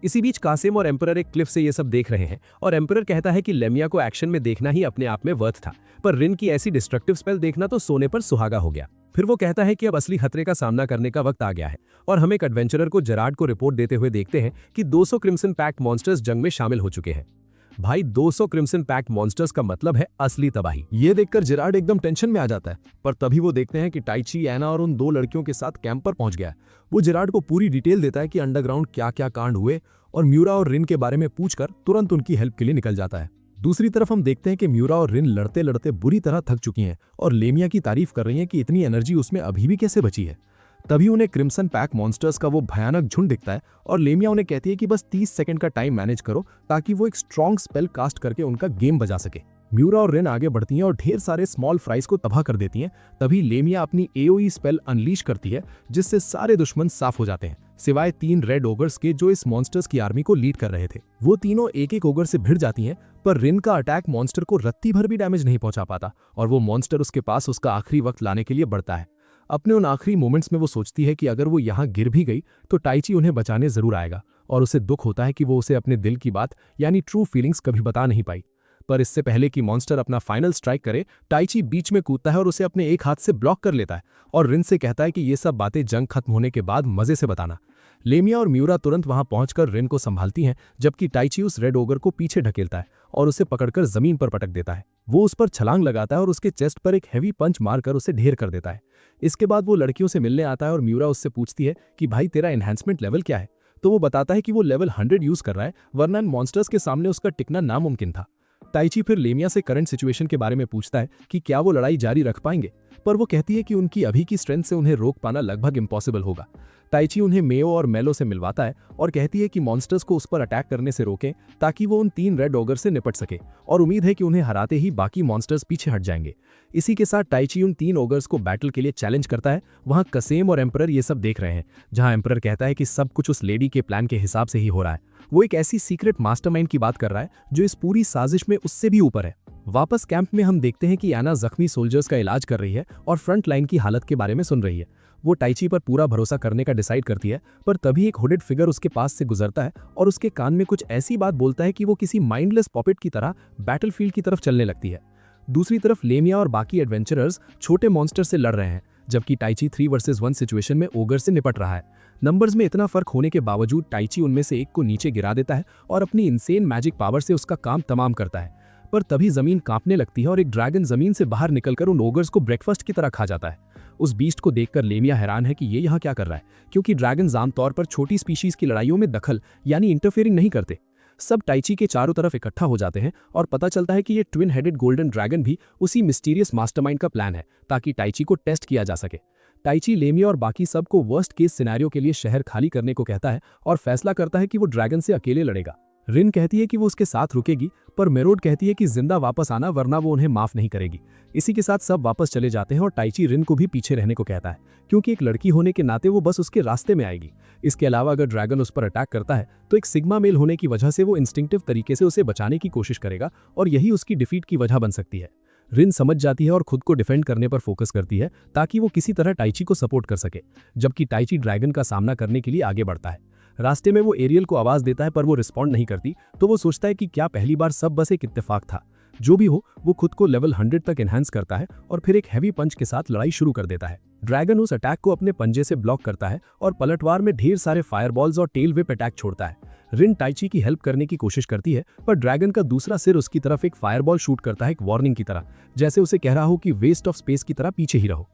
इसी बीच कासिम और एम्परर एक क्लिफ से ये सब देख रहे हैं और एम्परर कहता है कि लेमिया को एक्शन में देखना ही अपने आप में वर्थ था, पर रिन की ऐसी डिस्ट्रक्टिव स्पेल देखना तो सोने पर सुहागा हो गया। फिर वो कहता है कि अब असली खतरे का सामना करने का वक्त आ गया है और हम एक एडवेंचरर को जेरार्ड को रिपोर्ट देते हुए देखते हैं कि 200 क्रिम्सन पैक्ट मॉन्स्टर्स जंग में शामिल हो चुके हैं। भाई 200 क्रिम्सन पैक्ट मॉन्स्टर्स का मतलब है असली तबाही। ये देखकर जेरार्ड एकदम टेंशन में आ जाता है, पर तभी वो देखते हैं कि टाइची, एना और उन 2 लड़कियों के साथ कैंप पर पहुंच गया है। वो जेरार्ड को पूरी डिटेल देता है कि अंडरग्राउंड क्या क्या कांड हुए और म्यूरा और रिन के बारे में पूछकर तुरंत उनकी हेल्प के लिए निकल जाता है। दूसरी तरफ हम देखते हैं कि म्यूरा और रिन लड़ते लड़ते बुरी तरह थक चुकी हैं और लेमिया की तारीफ कर रही हैं कि इतनी एनर्जी उसमें अभी भी कैसे बची है। तभी उन्हें क्रिम्सन पैक मॉन्स्टर्स का वो भयानक झुंड दिखता है और लेमिया उन्हें कहती है कि बस 30 सेकंड का टाइम मैनेज करो ताकि वो एक स्ट्रॉन्ग स्पेल कास्ट करके उनका गेम बजा सके। म्यूरा और रिन आगे बढ़ती हैं और ढेर सारे स्मॉल फ्राइज को तबाह कर देती हैं। तभी लेमिया अपनी एओई स्पेल अनलीश करती है, जिससे सारे दुश्मन साफ हो जाते हैं, सिवाय 3 रेड ओगर्स के जो इस मॉन्स्टर्स की आर्मी को लीड कर रहे थे। वो तीनों एक एक ओगर से भिड़ जाती हैं, पर रिन का अटैक मॉन्स्टर को रत्ती भर भी डैमेज नहीं पहुंचा पाता और वो मॉन्स्टर उसके पास उसका आखिरी वक्त लाने के लिए बढ़ता है। अपने उन आखिरी मोमेंट्स में वो सोचती है कि अगर वो यहाँ गिर भी गई तो टाइची उन्हें बचाने जरूर आएगा और उसे दुख होता है कि वो उसे अपने दिल की बात यानी ट्रू फीलिंग्स कभी बता नहीं पाई। पर इससे पहले कि मॉन्स्टर अपना फाइनल स्ट्राइक करे, टाइची बीच में कूदता है और उसे अपने एक हाथ से ब्लॉक कर लेता है और रिन से कहता है कि ये सब बातें जंग खत्म होने के बाद मजे से बताना। लेमिया और म्यूरा तुरंत वहां पहुंचकर रिन को संभालती हैं, जबकि टाइची उस रेड ओगर को पीछे ढकेलता है और उसे पकड़कर जमीन पर पटक देता है। वो उस पर छलांग लगाता है और उसके चेस्ट पर एक हैवी पंच मारकर उसे ढेर कर देता है। इसके बाद वो लड़कियों से मिलने आता है और म्यूरा उससे पूछती है कि भाई तेरा एनहांसमेंट लेवल क्या है, तो वो बताता है कि वो लेवल 100 यूज कर रहा है, वरना मॉन्स्टर्स के सामने उसका टिकना नामुमकिन था। टाइची फिर लेमिया से करंट सिचुएशन के बारे में पूछता है कि क्या वो लड़ाई जारी रख पाएंगे, पर वो कहती है कि उनकी अभी की स्ट्रेंथ से उन्हें रोक पाना लगभग इम्पॉसिबल होगा। टाइची उन्हें मेयो और मेलो से मिलवाता है और कहती है कि मॉन्स्टर्स को उस पर अटैक करने से रोकें ताकि वो उन 3 रेड ओगर से निपट सके और उम्मीद है कि उन्हें हराते ही बाकी मॉन्स्टर्स पीछे हट जाएंगे। इसी के साथ टाइची उन 3 ओगर्स को बैटल के लिए चैलेंज करता है। वहां कसेम और एम्परर ये सब देख रहे हैं, जहां एम्परर कहता है कि सब कुछ उस लेडी के प्लान के हिसाब से ही हो रहा है। वो एक ऐसी सीक्रेट मास्टरमाइंड की बात कर रहा है जो इस पूरी साजिश में उससे भी ऊपर है। वापस कैंप में हम देखते हैं कि एना जख्मी सोल्जर्स का इलाज कर रही है और फ्रंट लाइन की हालत के बारे में सुन रही है। वो टाइची पर पूरा भरोसा करने का डिसाइड करती है, पर तभी एक हुडेड फिगर उसके पास से गुजरता है और उसके कान में कुछ ऐसी बात बोलता है कि वो किसी माइंडलेस पॉपेट की तरह बैटलफील्ड की तरफ चलने लगती है। दूसरी तरफ लेमिया और बाकी एडवेंचरर्स छोटे मॉन्स्टर से लड़ रहे हैं, जबकि टाइची 3 वर्सेस 1 सिचुएशन में ओगर से निपट रहा है। नंबर्स में इतना फर्क होने के बावजूद टाइची उनमें से एक को नीचे गिरा देता है और अपनी इनसेन मैजिक पावर से उसका काम तमाम करता है। पर तभी जमीन कांपने लगती है और एक ड्रैगन जमीन से बाहर निकलकर उन ओगर्स को ब्रेकफास्ट की तरह खा जाता है। उस बीस्ट को देखकर लेमिया हैरान है कि ये यहाँ क्या कर रहा है, क्योंकि ड्रैगन्स आमतौर पर छोटी स्पीशीज की लड़ाइयों में दखल यानी इंटरफेयरिंग नहीं करते। सब टाइची के चारों तरफ इकट्ठा हो जाते हैं और पता चलता है कि ये ट्विन हेडेड गोल्डन ड्रैगन भी उसी मिस्टीरियस मास्टरमाइंड का प्लान है ताकि टाइची को टेस्ट किया जा सके। टाइची लेमिया और बाकी सबको वर्स्ट केस सिनेरियो के लिए शहर खाली करने को कहता है और फैसला करता है कि वो ड्रैगन से अकेले लड़ेगा। रिन कहती है कि वो उसके साथ रुकेगी, पर मेरोड कहती है कि जिंदा वापस आना वरना वो उन्हें माफ नहीं करेगी। इसी के साथ सब वापस चले जाते हैं और टाइची रिन को भी पीछे रहने को कहता है, क्योंकि एक लड़की होने के नाते वो बस उसके रास्ते में आएगी। इसके अलावा अगर ड्रैगन उस पर अटैक करता है तो एक सिग्मा मेल होने की वजह से वो इंस्टिंक्टिव तरीके से उसे बचाने की कोशिश करेगा और यही उसकी डिफीट की वजह बन सकती है। रिन समझ जाती है और खुद को डिफेंड करने पर फोकस करती है ताकि वो किसी तरह टाइची को सपोर्ट कर सके, जबकि टाइची ड्रैगन का सामना करने के लिए आगे बढ़ता है। रास्ते में वो एरियल को आवाज देता है पर वो रिस्पॉन्ड नहीं करती, तो वो सोचता है कि क्या पहली बार सब बस एक इत्तेफाक था। जो भी हो, वो खुद को लेवल 100 तक एनहांस करता है और फिर एक हैवी पंच के साथ लड़ाई शुरू कर देता है। ड्रैगन उस अटैक को अपने पंजे से ब्लॉक करता है और पलटवार में ढेर सारे फायरबॉल्स और टेल व्हिप अटैक छोड़ता है। रिन टाइची की हेल्प करने की कोशिश करती है, पर ड्रैगन का दूसरा सिर उसकी तरफ एक फायरबॉल शूट करता है, एक वार्निंग की तरह, जैसे उसे कह रहा हो कि वेस्ट ऑफ स्पेस की तरह पीछे ही रहो।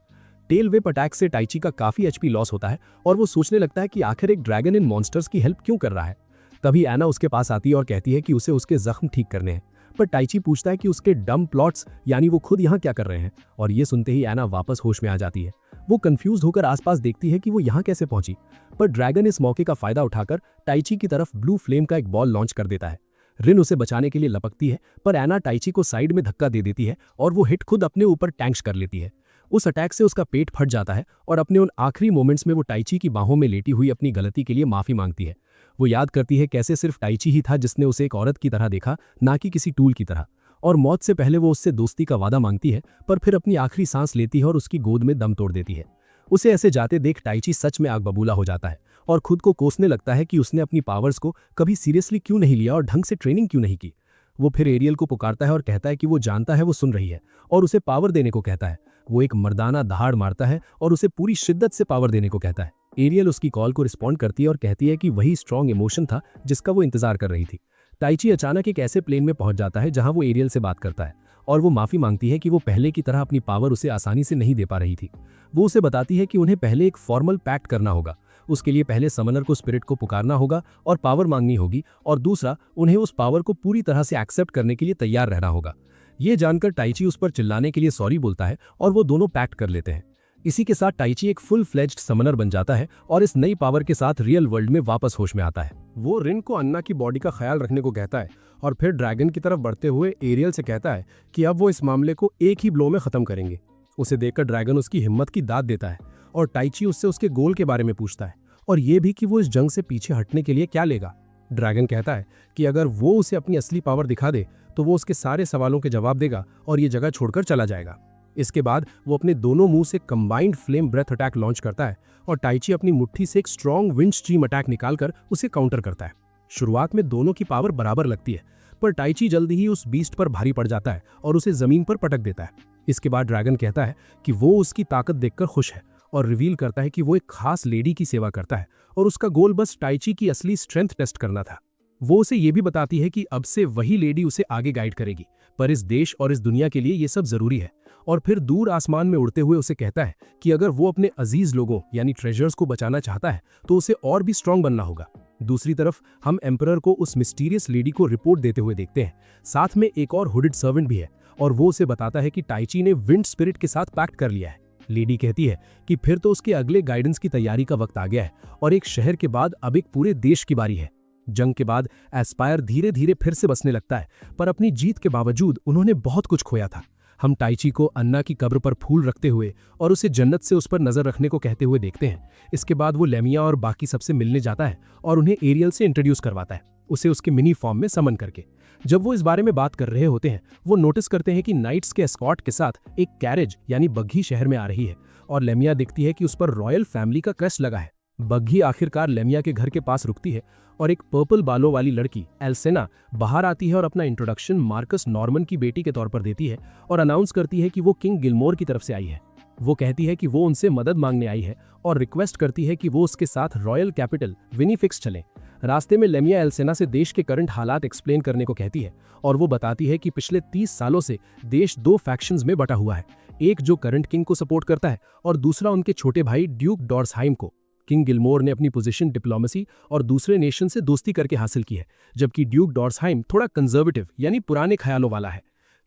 टेल व्हिप अटैक से टाइची का काफी एचपी लॉस होता है और वो सोचने लगता है कि आखिर एक ड्रैगन इन मॉन्स्टर्स की हेल्प क्यों कर रहा है। तभी एना उसके पास आती है और कहती है कि उसे उसके जख्म ठीक करने हैं, पर टाइची पूछता है कि उसके डम प्लॉट्स यानी वो खुद यहाँ क्या कर रहे हैं, और ये सुनते ही एना वापस होश में आ जाती है। वो कंफ्यूज होकर आसपास देखती है कि वो यहाँ कैसे पहुंची, पर ड्रैगन इस मौके का फायदा उठाकर टाइची की तरफ ब्लू फ्लेम का एक बॉल लॉन्च कर देता है। रिन उसे बचाने के लिए लपकती है, पर एना टाइची को साइड में धक्का दे देती है और वो हिट खुद अपने ऊपर टैंक्स कर लेती है। उस अटैक से उसका पेट फट जाता है और अपने उन आखिरी मोमेंट्स में वो टाइची की बाहों में लेटी हुई अपनी गलती के लिए माफी मांगती है। वो याद करती है कैसे सिर्फ टाइची ही था जिसने उसे एक औरत की तरह देखा, ना कि किसी टूल की तरह, और मौत से पहले वो उससे दोस्ती का वादा मांगती है, पर फिर अपनी आखिरी सांस लेती है और उसकी गोद में दम तोड़ देती है। उसे ऐसे जाते देख टाइची सच में आग बबूला हो जाता है और खुद को कोसने लगता है कि उसने अपनी पावर्स को कभी सीरियसली क्यों नहीं लिया और ढंग से ट्रेनिंग क्यों नहीं की। वो फिर एरियल को पुकारता है और कहता है कि वो जानता है वो सुन रही है और उसे पावर देने को कहता है। वो एक मर्दाना दहाड़ मारता है और उसे पूरी शिद्दत से पावर देने को कहता है। एरियल उसकी कॉल को रिस्पॉन्ड करती है और कहती है कि वही स्ट्रॉन्ग इमोशन था जिसका वो इंतजार कर रही थी। टाइची अचानक एक ऐसे प्लेन में पहुंच जाता है जहां वो एरियल से बात करता है और वो माफी मांगती है कि वो पहले की तरह अपनी पावर उसे आसानी से नहीं दे पा रही थी। वो उसे बताती है कि उन्हें पहले एक फॉर्मल पैक्ट करना होगा। उसके लिए पहले समनर को स्पिरिट को पुकारना होगा और पावर मांगनी होगी, और दूसरा उन्हें उस पावर को पूरी तरह से एक्सेप्ट करने के लिए तैयार रहना होगा। ये जानकर टाइची उस पर चिल्लाने के लिए सॉरी बोलता है और वो दोनों पैक्ट कर लेते हैं। इसी के साथ टाइची एक फुल फ्लेज्ड समनर बन जाता है और इस नई पावर के साथ रियल वर्ल्ड में वापस होश में आता है। वो रिन को अन्ना की बॉडी का ख्याल रखने को कहता है और फिर ड्रैगन की तरफ बढ़ते हुए एरियल से कहता है कि अब वो इस मामले को एक ही ब्लो में खत्म करेंगे। उसे देखकर ड्रैगन उसकी हिम्मत की दाद देता है और टाइची उससे उसके गोल के बारे में पूछता है और ये भी कि वो इस जंग से पीछे हटने के लिए क्या लेगा। ड्रैगन कहता है कि अगर वो उसे अपनी असली पावर दिखा दे तो वो उसके सारे सवालों के जवाब देगा और ये जगह छोड़कर चला जाएगा। इसके बाद वो अपने दोनों मुंह से combined flame breath attack launch करता है और टाइची अपनी मुट्ठी से एक स्ट्रॉन्ग विंड स्ट्रीम अटैक निकालकर उसे काउंटर करता है। शुरुआत में दोनों की पावर बराबर लगती है, पर टाइची जल्दी ही उस बीस्ट पर भारी पड़ जाता है और उसे जमीन पर पटक देता है। इसके बाद ड्रैगन कहता है कि वो उसकी ताकत देखकर खुश है और रिवील करता है कि वो एक खास लेडी की सेवा करता है और उसका गोल बस टाइची की असली स्ट्रेंथ टेस्ट करना था। वो उसे ये भी बताती है कि अब से वही लेडी उसे आगे गाइड करेगी, पर इस देश और इस दुनिया के लिए ये सब जरूरी है। और फिर दूर आसमान में उड़ते हुए उसे कहता है कि अगर वो अपने अजीज लोगों यानी ट्रेजर्स को बचाना चाहता है तो उसे और भी स्ट्रांग बनना होगा। दूसरी तरफ हम एम्परर को उस मिस्टीरियस लेडी को रिपोर्ट देते हुए देखते हैं। साथ में एक और हुडेड सर्वेंट भी है और वो उसे बताता है कि टाइची ने विंड स्पिरिट के साथ पैक्ट कर लिया है। लेडी कहती है कि फिर तो उसके अगले गाइडेंस की तैयारी का वक्त आ गया है और एक शहर के बाद अब एक पूरे देश की बारी है। जंग के बाद एस्पायर धीरे धीरे फिर से बसने लगता है, पर अपनी जीत के बावजूद उन्होंने बहुत कुछ खोया था। हम टाइची को अन्ना की कब्र पर फूल रखते हुए और उसे जन्नत से उस पर नजर रखने को कहते हुए देखते हैं। इसके बाद वो लेमिया और बाकी सबसे मिलने जाता है और उन्हें एरियल से इंट्रोड्यूस करवाता है, उसे उसके मिनी फॉर्म में समन करके। जब वो इस बारे में बात कर रहे होते हैं, वो नोटिस करते हैं कि नाइट्स के एस्कॉर्ट के साथ एक कैरेज यानी बग्घी शहर में आ रही है और लेमिया दिखती है कि उस पर रॉयल फैमिली का क्रेस्ट लगा है। बग्घी आखिरकार लेमिया के घर के पास रुकती है और एक पर्पल बालों वाली लड़की एल्सेना बाहर आती है और अपना इंट्रोडक्शन मार्कस नॉर्मन की बेटी के तौर पर देती है और अनाउंस करती है कि वो किंग गिलमोर की तरफ से आई है। वो कहती है कि वो उनसे मदद मांगने आई है और रिक्वेस्ट करती है कि वो उसके साथ रॉयल कैपिटल विनीफिक्स चले। रास्ते में लेमिया एल्सेना से देश के करंट हालात एक्सप्लेन करने को कहती है और वो बताती है कि पिछले 30 सालों से देश 2 फैक्शंस में बटा हुआ है, एक जो करंट किंग को सपोर्ट करता है और दूसरा उनके छोटे भाई ड्यूक डॉर्सहाइम को। किंग गिलमोर ने अपनी पोजीशन डिप्लोमेसी और दूसरे नेशन से दोस्ती करके हासिल की है, जबकि ड्यूक डॉर्सहाइम थोड़ा कंजर्वेटिव यानी पुराने ख्यालों वाला है।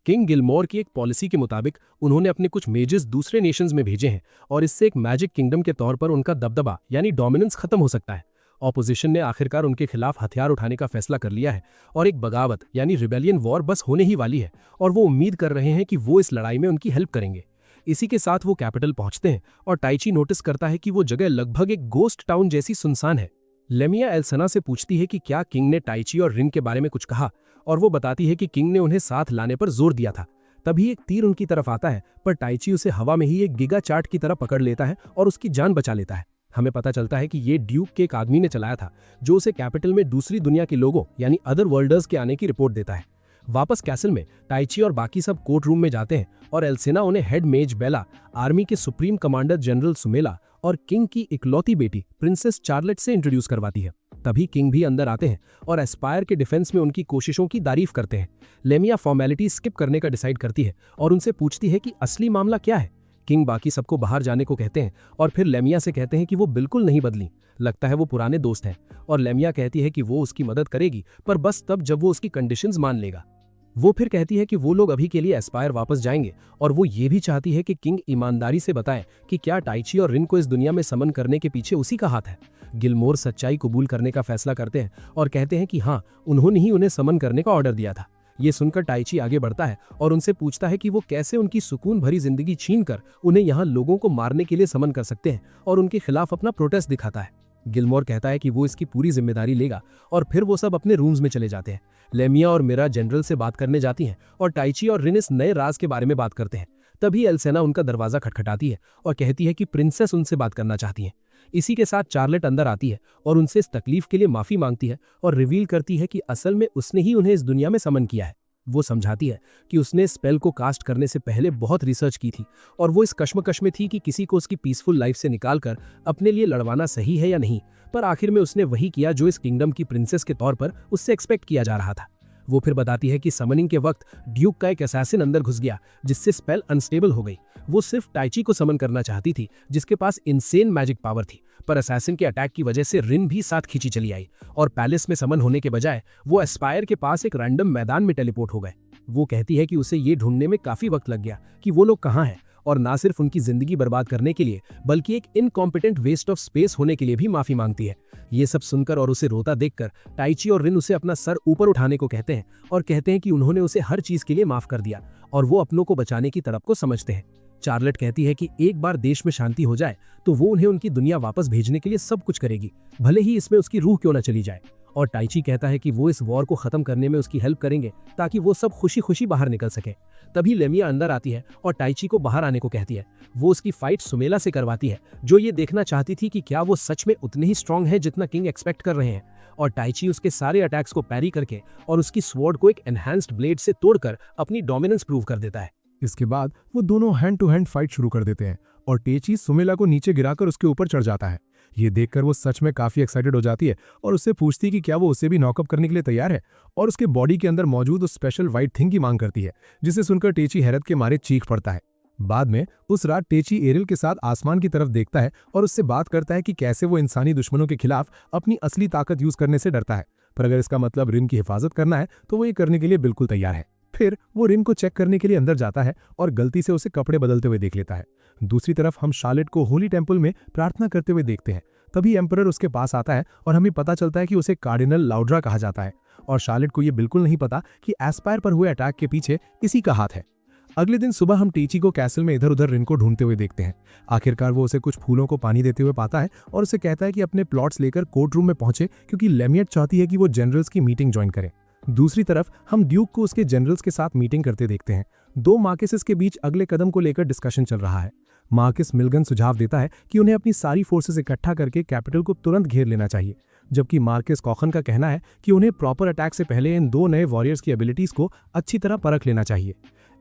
किंग गिलमोर की एक पॉलिसी के मुताबिक उन्होंने अपने कुछ मेजर्स दूसरे नेशंस में भेजे हैं और इससे एक मैजिक किंगडम के तौर पर उनका दबदबा यानी डोमिनेंस खत्म हो सकता है। ऑपोजिशन ने आखिरकार उनके खिलाफ हथियार उठाने का फैसला कर लिया है और एक बगावत यानी रिबेलियन वॉर बस होने ही वाली है और वो उम्मीद कर रहे हैं कि वो इस लड़ाई में उनकी हेल्प करेंगे। इसी के साथ वो कैपिटल पहुंचते हैं और टाइची नोटिस करता है कि वो जगह लगभग एक गोस्ट टाउन जैसी सुनसान है। लेमिया एल्सना से पूछती है कि क्या किंग ने टाइची और रिन के बारे में कुछ कहा और वो बताती है कि किंग ने उन्हें साथ लाने पर जोर दिया था। तभी एक तीर उनकी तरफ आता है पर टाइची उसे हवा में ही एक गिगा चार्ट की तरह पकड़ लेता है और उसकी जान बचा लेता है। हमें पता चलता है कि ये ड्यूक के एक आदमी ने चलाया था जो उसे कैपिटल में दूसरी दुनिया के लोगों यानी अदर वर्ल्डर्स के आने की रिपोर्ट देता है। वापस कैसल में टाइची और बाकी सब कोर्ट रूम में जाते हैं और एल्सेना उन्हें हेड मेज बेला, आर्मी के सुप्रीम कमांडर जनरल सुमेला और किंग की इकलौती बेटी प्रिंसेस चार्लेट से इंट्रोड्यूस करवाती है। तभी किंग भी अंदर आते हैं और एस्पायर के डिफेंस में उनकी कोशिशों की तारीफ करते हैं। लेमिया फॉर्मेलिटी स्किप करने का डिसाइड करती है और उनसे पूछती है कि असली मामला क्या है। किंग बाकी सबको बाहर जाने को कहते हैं और फिर लेमिया से कहते हैं कि वो बिल्कुल नहीं बदली, लगता है वो पुराने दोस्त हैं। और लेमिया कहती है कि वो उसकी मदद करेगी पर बस तब जब वो उसकी कंडीशंस मान लेगा। वो फिर कहती है कि वो लोग अभी के लिए एस्पायर वापस जाएंगे और वो ये भी चाहती है कि किंग ईमानदारी से बताए कि क्या टाइची और रिन को इस दुनिया में समन करने के पीछे उसी का हाथ है। गिलमोर सच्चाई कबूल करने का फैसला करते हैं और कहते हैं कि हाँ, उन्होंने ही उन्हें समन करने का ऑर्डर दिया था। ये सुनकर टाइची आगे बढ़ता है और उनसे पूछता है कि वो कैसे उनकी सुकून भरी जिंदगी छीन कर उन्हें यहाँ लोगों को मारने के लिए समन कर सकते हैं और उनके खिलाफ अपना प्रोटेस्ट दिखाता है। गिलमोर कहता है कि वो इसकी पूरी जिम्मेदारी लेगा और फिर वो सब अपने रूम्स में चले जाते हैं। लेमिया और मिरा जनरल से बात करने जाती हैं और टाइची और रिन इस नए राज के बारे में बात करते हैं। तभी एल्सेना उनका दरवाजा खटखटाती है और कहती है कि प्रिंसेस उनसे बात करना चाहती हैं। इसी के साथ चार्लेट अंदर आती है और उनसे इस तकलीफ के लिए माफी मांगती है और रिवील करती है कि असल में उसने ही उन्हें इस दुनिया में समन किया है। वो समझाती है कि उसने स्पेल को कास्ट करने से पहले बहुत रिसर्च की थी और वो इस कश्मकश में थी कि किसी को उसकी पीसफुल लाइफ से निकालकर अपने लिए लड़वाना सही है या नहीं, पर आखिर में उसने वही किया जो इस किंगडम की प्रिंसेस के तौर पर उससे एक्सपेक्ट किया जा रहा था। वो फिर बताती है कि समनिंग के वक्त ड्यूक का एक असैसिन अंदर घुस गया जिससे स्पेल अनस्टेबल हो गई। वो सिर्फ टाइची को समन करना चाहती थी जिसके पास इनसेन मैजिक पावर थी, पर असैसिन के अटैक की वजह से रिन भी साथ खींची चली आई और पैलेस में समन होने के बजाय वो एस्पायर के पास एक रैंडम मैदान में टेलीपोर्ट हो गए। वो कहती है कि उसे ये ढूंढने में काफी वक्त लग गया कि वो लोग कहाँ हैं और ना सिर्फ उनकी जिंदगी बर्बाद करने के लिए बल्कि एक इनकॉम्पिटेंट वेस्ट ऑफ स्पेस होने के लिए भी माफी मांगती है। ये सब सुनकर और उसे रोता देखकर टाइची और रिन उसे अपना सर ऊपर उठाने को कहते हैं और कहते हैं कि उन्होंने उसे हर चीज के लिए माफ कर दिया और वो अपनों को बचाने की तरफ को समझते हैं। चार्लेट कहती है कि एक बार देश में शांति हो जाए तो वो उन्हें उनकी दुनिया वापस भेजने के लिए सब कुछ करेगी, भले ही इसमें उसकी रूह क्यों न चली जाए। और टाइची कहता है कि वो इस वॉर को खत्म करने में उसकी हेल्प करेंगे ताकि वो सब खुशी खुशी बाहर निकल सके। तभी लेमिया अंदर आती है और टाइची को बाहर आने को कहती है। वो उसकी फाइट सुमेला से करवाती है जो ये देखना चाहती थी कि क्या वो सच में उतने ही स्ट्रांग है जितना किंग एक्सपेक्ट कर रहे हैं। और टाइची उसके सारे अटैक्स को पैरी करके और उसकी स्वॉर्ड को एक एनहांस्ड ब्लेड से तोड़कर अपनी डोमिनेंस प्रूव कर देता है। इसके बाद वो दोनों हैंड टू हैंड फाइट शुरू कर देते हैं और टेची सुमेला को नीचे गिराकर उसके ऊपर चढ़ जाता है। ये देखकर वो सच में काफी एक्साइटेड हो जाती है और उससे पूछती है कि क्या वो उसे भी नॉकअप करने के लिए तैयार है और उसके बॉडी के अंदर मौजूद उस स्पेशल व्हाइट थिंग की मांग करती है, जिसे सुनकर टेची हैरत के मारे चीख पड़ता है। बाद में उस रात टेची एरिल के साथ आसमान की तरफ देखता है और उससे बात करता है कि कैसे वो इंसानी दुश्मनों के खिलाफ अपनी असली ताकत यूज करने से डरता है, पर अगर इसका मतलब रिन की हिफाजत करना है तो वो ये करने के लिए बिल्कुल तैयार है। फिर वो रिन को चेक करने के लिए अंदर जाता है और गलती से उसे कपड़े बदलते हुए देख लेता है। दूसरी तरफ हम शार्लेट को होली टेम्पल में प्रार्थना करते हुए देखते हैं। तभी एम्परर उसके पास आता है और हमें पता चलता है कि उसे कार्डिनल लाउड्रा कहा जाता है और शार्लेट को ये बिल्कुल नहीं पता कि एस्पायर पर हुए अटैक के पीछे इसी का हाथ है। अगले दिन सुबह हम टेची को कैसल में इधर उधर रिन को ढूंढते हुए देखते हैं। आखिरकार वो उसे कुछ फूलों को पानी देते हुए पाता है और उसे कहता है कि अपने प्लॉट्स लेकर कोर्ट रूम में पहुंचे क्योंकि लेमियट चाहती है कि वो जनरल्स की मीटिंग ज्वाइन करे। दूसरी तरफ हम ड्यूक को उसके जनरल्स के साथ मीटिंग करते देखते हैं। दो मार्केसेस के बीच अगले कदम को लेकर डिस्कशन चल रहा है। मार्केस मिलगन सुझाव देता है कि उन्हें अपनी सारी फोर्सेस इकट्ठा करके कैपिटल को तुरंत घेर लेना चाहिए, जबकि मार्केस कॉखन का कहना है कि उन्हें प्रॉपर अटैक से पहले इन दो नए वॉरियर्स की एबिलिटीज को अच्छी तरह परख लेना चाहिए।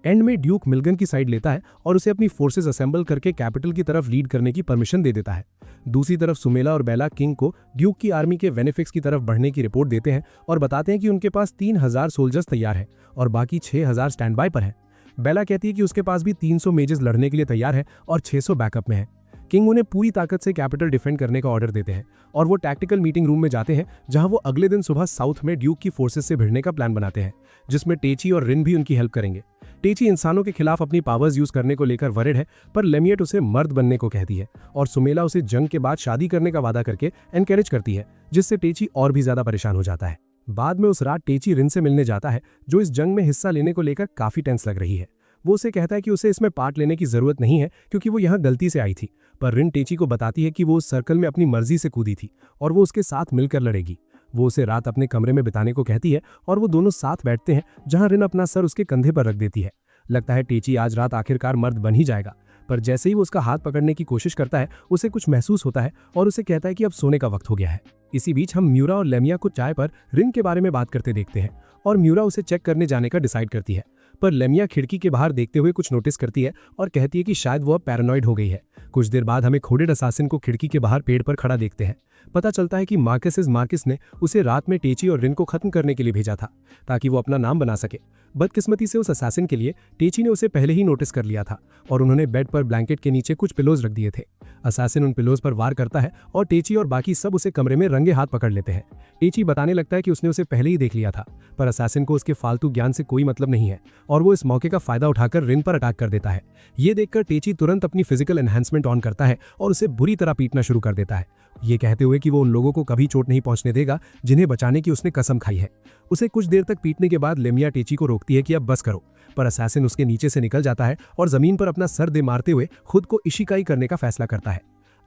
एंड में ड्यूक मिलगन की साइड लेता है और उसे अपनी फोर्सेस असेंबल करके कैपिटल की तरफ लीड करने की परमिशन दे देता है। दूसरी तरफ सुमेला और बेला किंग को ड्यूक की आर्मी के वेनेफिक्स की तरफ बढ़ने की रिपोर्ट देते हैं और बताते हैं कि उनके पास 3000 सोल्जर्स तैयार हैं और बाकी 6000 स्टैंड बाय पर हैं। बेला कहती है कि उसके पास भी 300 मेजेस लड़ने के लिए तैयार है और 600 बैकअप में है। किंग उन्हें पूरी ताकत से कैपिटल डिफेंड करने का ऑर्डर देते हैं और वो टैक्टिकल मीटिंग रूम में जाते हैं जहां वो अगले दिन सुबह साउथ में ड्यूक की फोर्सेस से भिड़ने का प्लान बनाते हैं, जिसमें टेची और रिन भी उनकी हेल्प करेंगे। टेची इंसानों के खिलाफ अपनी पावर्स यूज करने को लेकर वरिड है, पर लेमियट उसे मर्द बनने को कहती है और सुमेला उसे जंग के बाद शादी करने का वादा करके एनकरेज करती है, जिससे टेची और भी ज्यादा परेशान हो जाता है। बाद में उस रात टेची रिन से मिलने जाता है, जो इस जंग में हिस्सा लेने को लेकर काफी टेंस लग रही है। वो उसे कहता है कि उसे इसमें पार्ट लेने की जरूरत नहीं है क्योंकि वो यहाँ गलती से आई थी, पर रिन टेची को बताती है कि वो उस सर्कल में अपनी मर्जी से कूदी थी और वो उसके साथ मिलकर लड़ेगी। वो उसे रात अपने कमरे में बिताने को कहती है और वो दोनों साथ बैठते हैं, जहां रिन अपना सर उसके कंधे पर रख देती है। लगता है टेची आज रात आखिरकार मर्द बन ही जाएगा, पर जैसे ही वो उसका हाथ पकड़ने की कोशिश करता है उसे कुछ महसूस होता है और उसे कहता है कि अब सोने का वक्त हो गया है। इसी बीच हम म्यूरा और लेमिया को चाय पर रिन के बारे में बात करते देखते हैं और म्यूरा उसे चेक करने जाने का डिसाइड करती है, पर लेमिया खिड़की के बाहर देखते हुए कुछ नोटिस करती है और कहती है कि शायद वो अब पैरानॉइड हो गई है। कुछ देर बाद हमें खोडेड असासिन को खिड़की के बाहर पेड़ पर खड़ा देखते हैं। पता चलता है कि मार्कस ने उसे रात में टेची और रिन को खत्म करने के लिए भेजा था ताकि वो अपना नाम बना सके। बदकिस्मती से उस असासिन के लिए टेची ने उसे पहले ही नोटिस कर लिया था और उन्होंने बेड पर ब्लैंकेट के नीचे कुछ पिलोज रख दिए थे। असासिन उन पिलोज पर वार करता है और टेची और बाकी सब उसे कमरे में रंगे हाथ पकड़ लेते हैं। टेची बताने लगता है कि उसने उसे पहले ही देख लिया था, पर असासिन को उसके फालतू ज्ञान से कोई मतलब नहीं है और वो इस मौके का फायदा उठाकर रिन पर अटैक कर देता है। ये देखकर टेची तुरंत अपनी फिजिकल एनहांसमेंट ऑन करता है और उसे बुरी तरह पीटना शुरू कर देता है, ये कहते हुए कि वो उन लोगों को कभी चोट नहीं पहुंचने देगा जिन्हें बचाने की उसने कसम खाई है। उसे कुछ देर तक पीटने के बाद लेमिया टेची को रोकती है कि अब बस करो, पर असैसिन उसके नीचे से निकल जाता है और जमीन पर अपना सर दे मारते हुए खुद को इशिकाई करने का फैसला करता है।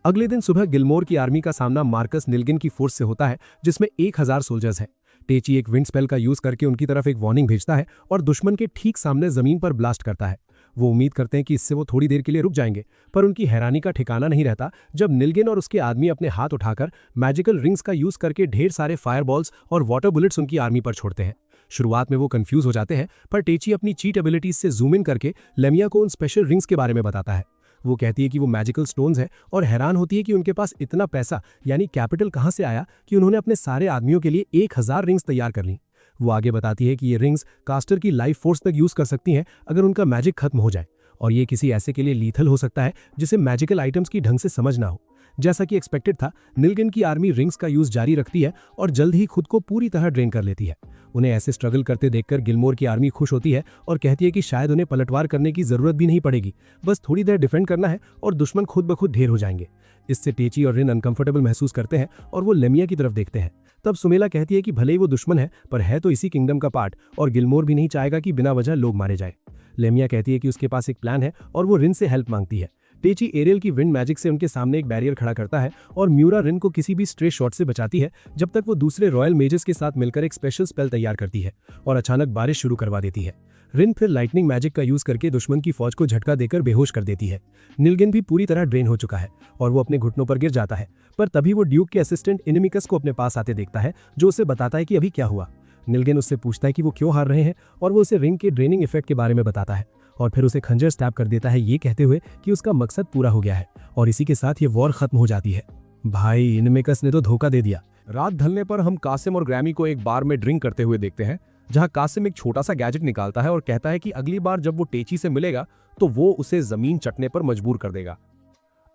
अगले दिन सुबह गिलमोर की आर्मी का सामना मार्कस निल्गिन की फोर्स से होता है, जिसमें 1000 सोल्जर्स हैं। टेची एक विंड स्पेल का यूज करके उनकी तरफ एक वार्निंग भेजता है और दुश्मन के ठीक सामने जमीन पर ब्लास्ट करता है। वो उम्मीद करते हैं कि इससे वो थोड़ी देर के लिए रुक जाएंगे, पर उनकी हैरानी का ठिकाना नहीं रहता जब निल्गिन और उसके आदमी अपने हाथ उठाकर मैजिकल रिंग्स का यूज करके ढेर सारे फायरबॉल्स और वाटर बुलेट्स उनकी आर्मी पर छोड़ते हैं। शुरुआत में वो कंफ्यूज हो जाते हैं, पर टेची अपनी चीट एबिलिटीज से जूम इन करके लेमिया को उन स्पेशल रिंग्स के बारे में बताता है। वो कहती है कि वो मैजिकल स्टोन्स हैं और हैरान होती है कि उनके पास इतना पैसा यानी कैपिटल कहां से आया कि उन्होंने अपने सारे आदमियों के लिए 1000 रिंग्स तैयार कर ली। वो आगे बताती है कि ये रिंग्स कास्टर की लाइफ फोर्स तक यूज कर सकती हैं अगर उनका मैजिक खत्म हो जाए, और ये किसी ऐसे के लिए लीथल हो सकता है जिसे मैजिकल आइटम्स की ढंग से समझ ना हो। जैसा कि एक्सपेक्टेड था, निल्गिन की आर्मी रिंग्स का यूज जारी रखती है और जल्द ही खुद को पूरी तरह ड्रेन कर लेती है। उन्हें ऐसे स्ट्रगल करते देखकर गिलमोर की आर्मी खुश होती है और कहती है कि शायद उन्हें पलटवार करने की जरूरत भी नहीं पड़ेगी, बस थोड़ी देर डिफेंड करना है और दुश्मन खुद ब खुद ढेर हो जाएंगे। इससे टेची और रिन अनकंफर्टेबल महसूस करते हैं और वो लेमिया की तरफ देखते हैं। तब सुमेला कहती है कि भले ही वो दुश्मन है, पर है तो इसी किंगडम का पार्ट और गिलमोर भी नहीं चाहेगा कि बिना वजह लोग मारे जाए। लेमिया कहती है कि उसके पास एक प्लान है और वो रिन से हेल्प मांगती है। टेची एरियल की विंड मैजिक से उनके सामने एक बैरियर खड़ा करता है और म्यूरा रिन को किसी भी स्ट्रे शॉट से बचाती है, जब तक वो दूसरे रॉयल मेजेस के साथ मिलकर एक स्पेशल स्पेल तैयार करती है और अचानक बारिश शुरू करवा देती है। रिन फिर लाइटनिंग मैजिक का यूज करके दुश्मन की फौज को झटका देकर बेहोश कर देती है। निल्गिन भी पूरी तरह ड्रेन हो चुका है और वो अपने घुटनों पर गिर जाता है, पर तभी वो ड्यूक के असिस्टेंट इनिमिकस को अपने पास आते देखता है, जो उसे बताता है कि अभी क्या हुआ। निल्गिन उससे पूछता है कि वो क्यों हार रहे हैं और वो उसे रिंग के ड्रेनिंग इफेक्ट के बारे में बताता है और फिर उसे खंजर स्टैब कर देता है, ये कहते हुए कि उसका मकसद पूरा हो गया है और इसी के साथ ये वॉर खत्म हो जाती है। भाई, इनिमिकस ने तो धोखा दे दिया। रात ढलने पर हम कासिम और ग्रैमी को एक बार में ड्रिंक करते हुए देखते हैं, जहां कासिम एक छोटा सा गैजेट निकालता है और कहता है कि अगली बार जब वो टेची से मिलेगा तो वो उसे जमीन चटने पर मजबूर कर देगा।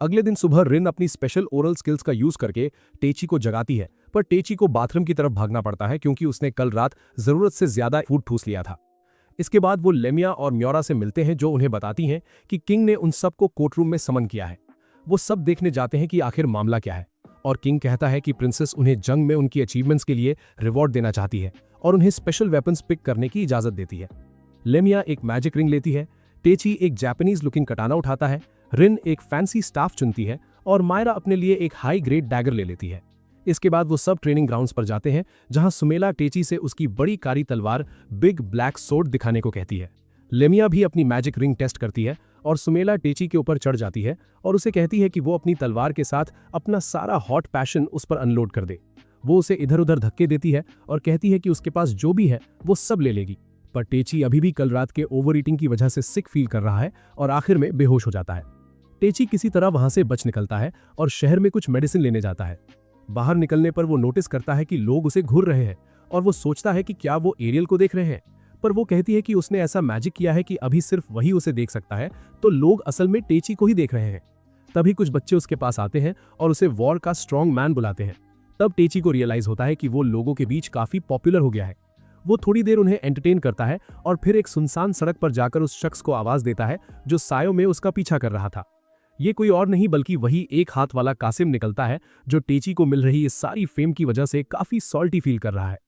अगले दिन सुबह रिन अपनी स्पेशल ओरल स्किल्स का यूज करके टेची को जगाती है, पर टेची को बाथरूम की तरफ भागना पड़ता है क्योंकि उसने कल रात जरूरत से ज्यादा फूड ठूस लिया था। इसके बाद वो लेमिया और म्योरा से मिलते हैं, जो उन्हें बताती हैं कि किंग ने उन सबको कोर्ट रूम में समन किया है। वो सब देखने जाते हैं कि आखिर मामला क्या है, और किंग कहता है कि प्रिंसेस उन्हें जंग में उनकी अचीवमेंट्स के लिए रिवॉर्ड देना चाहती है और उन्हें स्पेशल वेपन्स पिक करने की इजाजत देती है। लेमिया एक मैजिक रिंग लेती है, टेची एक जापानीज लुकिंग कटाना उठाता है, रिन एक फैंसी स्टाफ चुनती है और मायरा अपने लिए एक हाई ग्रेड डैगर ले लेती है। इसके बाद वो सब ट्रेनिंग ग्राउंड्स पर जाते हैं, जहां सुमेला टेची से उसकी बड़ी कारी तलवार बिग ब्लैक सोर्ड दिखाने को कहती है। लेमिया भी अपनी मैजिक रिंग टेस्ट करती है और सुमेला टेची के ऊपर चढ़ जाती है और उसे कहती है कि वो अपनी तलवार के साथ अपना सारा हॉट पैशन उस पर अनलोड कर दे। वो उसे इधर उधर धक्के देती है और कहती है कि उसके पास जो भी है वो सब ले लेगी, पर टेची अभी भी कल रात के ओवर ईटिंग की वजह से सिक फील कर रहा है और आखिर में बेहोश हो जाता है। टेची किसी तरह वहां से बच निकलता है और शहर में कुछ मेडिसिन लेने जाता है। बाहर निकलने पर वो नोटिस करता है कि लोग उसे घूर रहे हैं और वो सोचता है कि क्या वो एरियल को देख रहे हैं, पर वो कहती है कि उसने ऐसा मैजिक किया है कि अभी सिर्फ वही उसे देख सकता है, तो लोग असल में टेची को ही देख रहे हैं। तभी कुछ बच्चे उसके पास आते हैं और उसे वॉर का स्ट्रॉन्ग मैन बुलाते हैं। तब टेची को रियलाइज होता है कि वो लोगों के बीच काफी पॉपुलर हो गया है। वो थोड़ी देर उन्हें एंटरटेन करता है और फिर एक सुनसान सड़क पर जाकर उस शख्स को आवाज देता है जो सायों में उसका पीछा कर रहा था। ये कोई और नहीं बल्कि वही एक हाथ वाला कासिम निकलता है जो टेची को मिल रही इस सारी फेम की वजह से काफी सॉल्टी फील कर रहा है।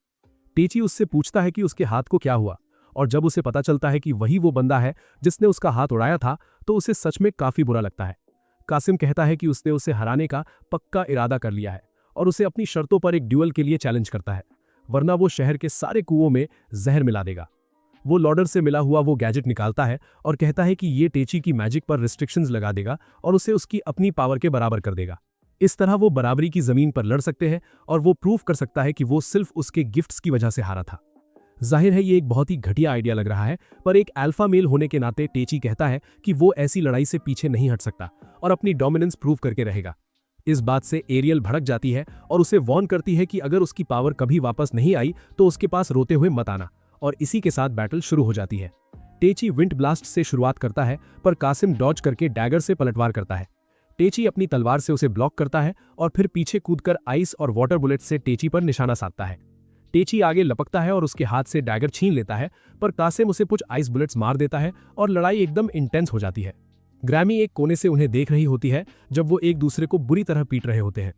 टेची उससे पूछता है कि उसके हाथ को क्या हुआ, और जब उसे पता चलता है कि वही वो बंदा है जिसने उसका हाथ उड़ाया था तो उसे सच में काफी बुरा लगता है। कासिम कहता है कि उसने उसे हराने का पक्का इरादा कर लिया है और उसे अपनी शर्तों पर एक ड्यूअल के लिए चैलेंज करता है, वरना वो शहर के सारे कुओं में जहर मिला देगा। वो लॉडर से मिला हुआ वो गैजेट निकालता है और कहता है कि ये टेची की मैजिक पर रिस्ट्रिक्शंस लगा देगा और उसे उसकी अपनी पावर के बराबर कर देगा। इस तरह वो बराबरी की जमीन पर लड़ सकते हैं और वो प्रूव कर सकता है कि वो सिर्फ उसके गिफ्ट्स की वजह से हारा था। जाहिर है ये एक बहुत ही घटिया आइडिया लग रहा है, पर एक अल्फा मेल होने के नाते टेची कहता है कि वो ऐसी लड़ाई से पीछे नहीं हट सकता और अपनी डोमिनेंस प्रूव करके रहेगा। इस बात से एरियल भड़क जाती है और उसे वॉर्न करती है कि अगर उसकी पावर कभी वापस नहीं आई तो उसके पास रोते हुए मत आना, और इसी के साथ बैटल शुरू हो जाती है। टेची विंड ब्लास्ट से शुरुआत करता है पर कासिम डॉज करके डैगर से पलटवार करता है। टेची अपनी तलवार से उसे ब्लॉक करता है और फिर पीछे कूदकर आइस और वाटर बुलेट से टेची पर निशाना साधता है। टेची आगे लपकता है और उसके हाथ से डैगर छीन लेता है, पर कासिम उसे कुछ आइस बुलेट्स मार देता है और लड़ाई एकदम इंटेंस हो जाती है। ग्रैमी एक कोने से उन्हें देख रही होती है जब वो एक दूसरे को बुरी तरह पीट रहे होते हैं।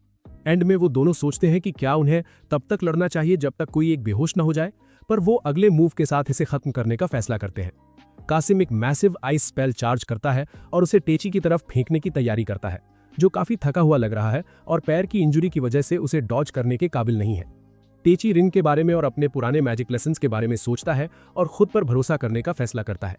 एंड में वो दोनों सोचते हैं कि क्या उन्हें तब तक लड़ना चाहिए जब तक कोई एक बेहोश न हो जाए, पर वो अगले मूव के साथ इसे खत्म करने का फैसला करते हैं। कासिम एक मैसिव आइस स्पेल चार्ज करता है और उसे टेची की तरफ फेंकने की तैयारी करता है, जो काफी थका हुआ लग रहा है और पैर की इंजरी की वजह से उसे डॉज करने के काबिल नहीं है। टेची रिन के बारे में और अपने पुराने मैजिक लेसन्स के बारे में सोचता है और खुद पर भरोसा करने का फैसला करता है।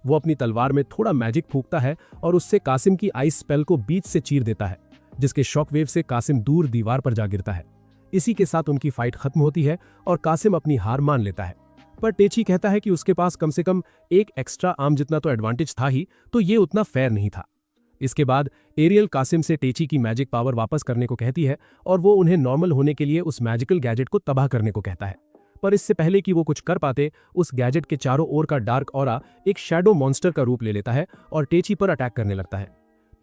वो अपनी तलवार में थोड़ा मैजिक फूंकता है और उससे कासिम की आइस स्पेल को बीच से चीर देता है, जिसके शॉक वेव से कासिम दूर दीवार पर जा गिरता है। इसी के साथ उनकी फाइट खत्म होती है और कासिम अपनी हार मान लेता है, पर टेची कहता है कि उसके पास कम से कम एक एक्स्ट्रा आर्म जितना तो एडवांटेज था ही, तो ये उतना फेयर नहीं था। इसके बाद एरियल कासिम से टेची की मैजिक पावर वापस करने को कहती है और वो उन्हें नॉर्मल होने के लिए उस मैजिकल गैजेट को तबाह करने को कहता है। पर इससे पहले कि वो कुछ कर पाते, उस गैजेट के चारों ओर का डार्क ऑरा एक शैडो मॉन्स्टर का रूप ले लेता है और टेची पर अटैक करने लगता है।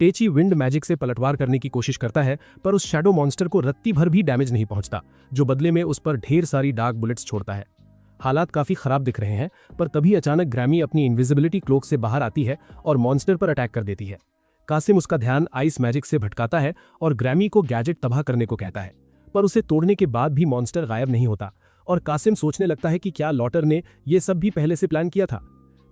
टेची विंड मैजिक से पलटवार करने की कोशिश करता है, पर उस शैडो मॉन्स्टर को रत्ती भर भी डैमेज नहीं पहुंचता, जो बदले में उस पर ढेर सारी डार्क बुलेट्स छोड़ता है। हालात काफी खराब दिख रहे हैं, पर तभी अचानक ग्रैमी अपनी इनविजिबिलिटी क्लोक से बाहर आती है और मॉन्स्टर पर अटैक कर देती है। कासिम उसका ध्यान आइस मैजिक से भटकाता है और ग्रैमी को गैजेट तबाह करने को कहता है, पर उसे तोड़ने के बाद भी मॉन्स्टर गायब नहीं होता और कासिम सोचने लगता है कि क्या लॉटर ने ये सब भी पहले से प्लान किया था।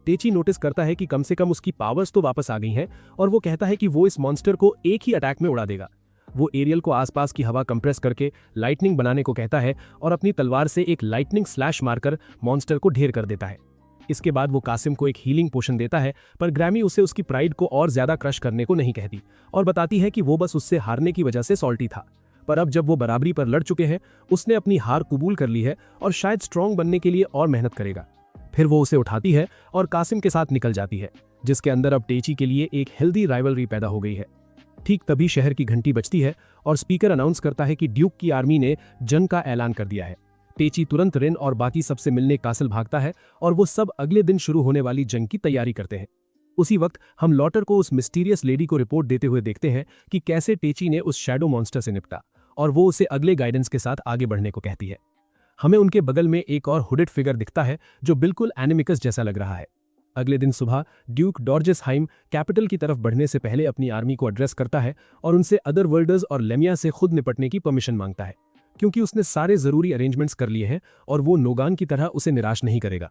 टेची नोटिस करता है कि कम से कम उसकी पावर्स तो वापस आ गई हैं और वो कहता है कि वो इस मॉन्स्टर को एक ही अटैक में उड़ा देगा। वो एरियल को आसपास की हवा कंप्रेस करके लाइटनिंग बनाने को कहता है और अपनी तलवार से एक लाइटनिंग स्लैश मारकर मॉन्स्टर को ढेर कर देता है। इसके बाद वो कासिम को एक हीलिंग पोशन देता है, पर ग्रैमी उसे उसकी प्राइड को और ज्यादा क्रश करने को नहीं कहती और बताती है कि वो बस उससे हारने की वजह से सॉल्टी था, पर अब जब वो बराबरी पर लड़ चुके हैं, उसने अपनी हार कबूल कर ली है और शायद स्ट्रॉन्ग बनने के लिए और मेहनत करेगा। फिर वो उसे उठाती है और कासिम के साथ निकल जाती है, जिसके अंदर अब टेची के लिए एक हेल्दी राइवलरी पैदा हो गई है। ठीक तभी शहर की घंटी बजती है और स्पीकर अनाउंस करता है कि ड्यूक की आर्मी ने जंग का ऐलान कर दिया है। टेची तुरंत रिन और बाकी सबसे मिलने कासल भागता है और वो सब अगले दिन शुरू होने वाली जंग की तैयारी करते हैं। उसी वक्त हम लॉटर को उस मिस्टीरियस लेडी को रिपोर्ट देते हुए देखते हैं कि कैसे टेची ने उस शैडो मॉन्स्टर से निपटा और वो उसे अगले गाइडेंस के साथ आगे बढ़ने को कहती है। हमें उनके बगल में एक और हुडेड फिगर दिखता है जो बिल्कुल एनिमिकस जैसा लग रहा है। अगले दिन सुबह ड्यूक डॉर्जेसहाइम कैपिटल की तरफ बढ़ने से पहले अपनी आर्मी को एड्रेस करता है और उनसे अदर वर्ल्डर्स और लेमिया से खुद निपटने की परमिशन मांगता है, क्योंकि उसने सारे जरूरी अरेंजमेंट्स कर लिए हैं और वो नोगान की तरह उसे निराश नहीं करेगा।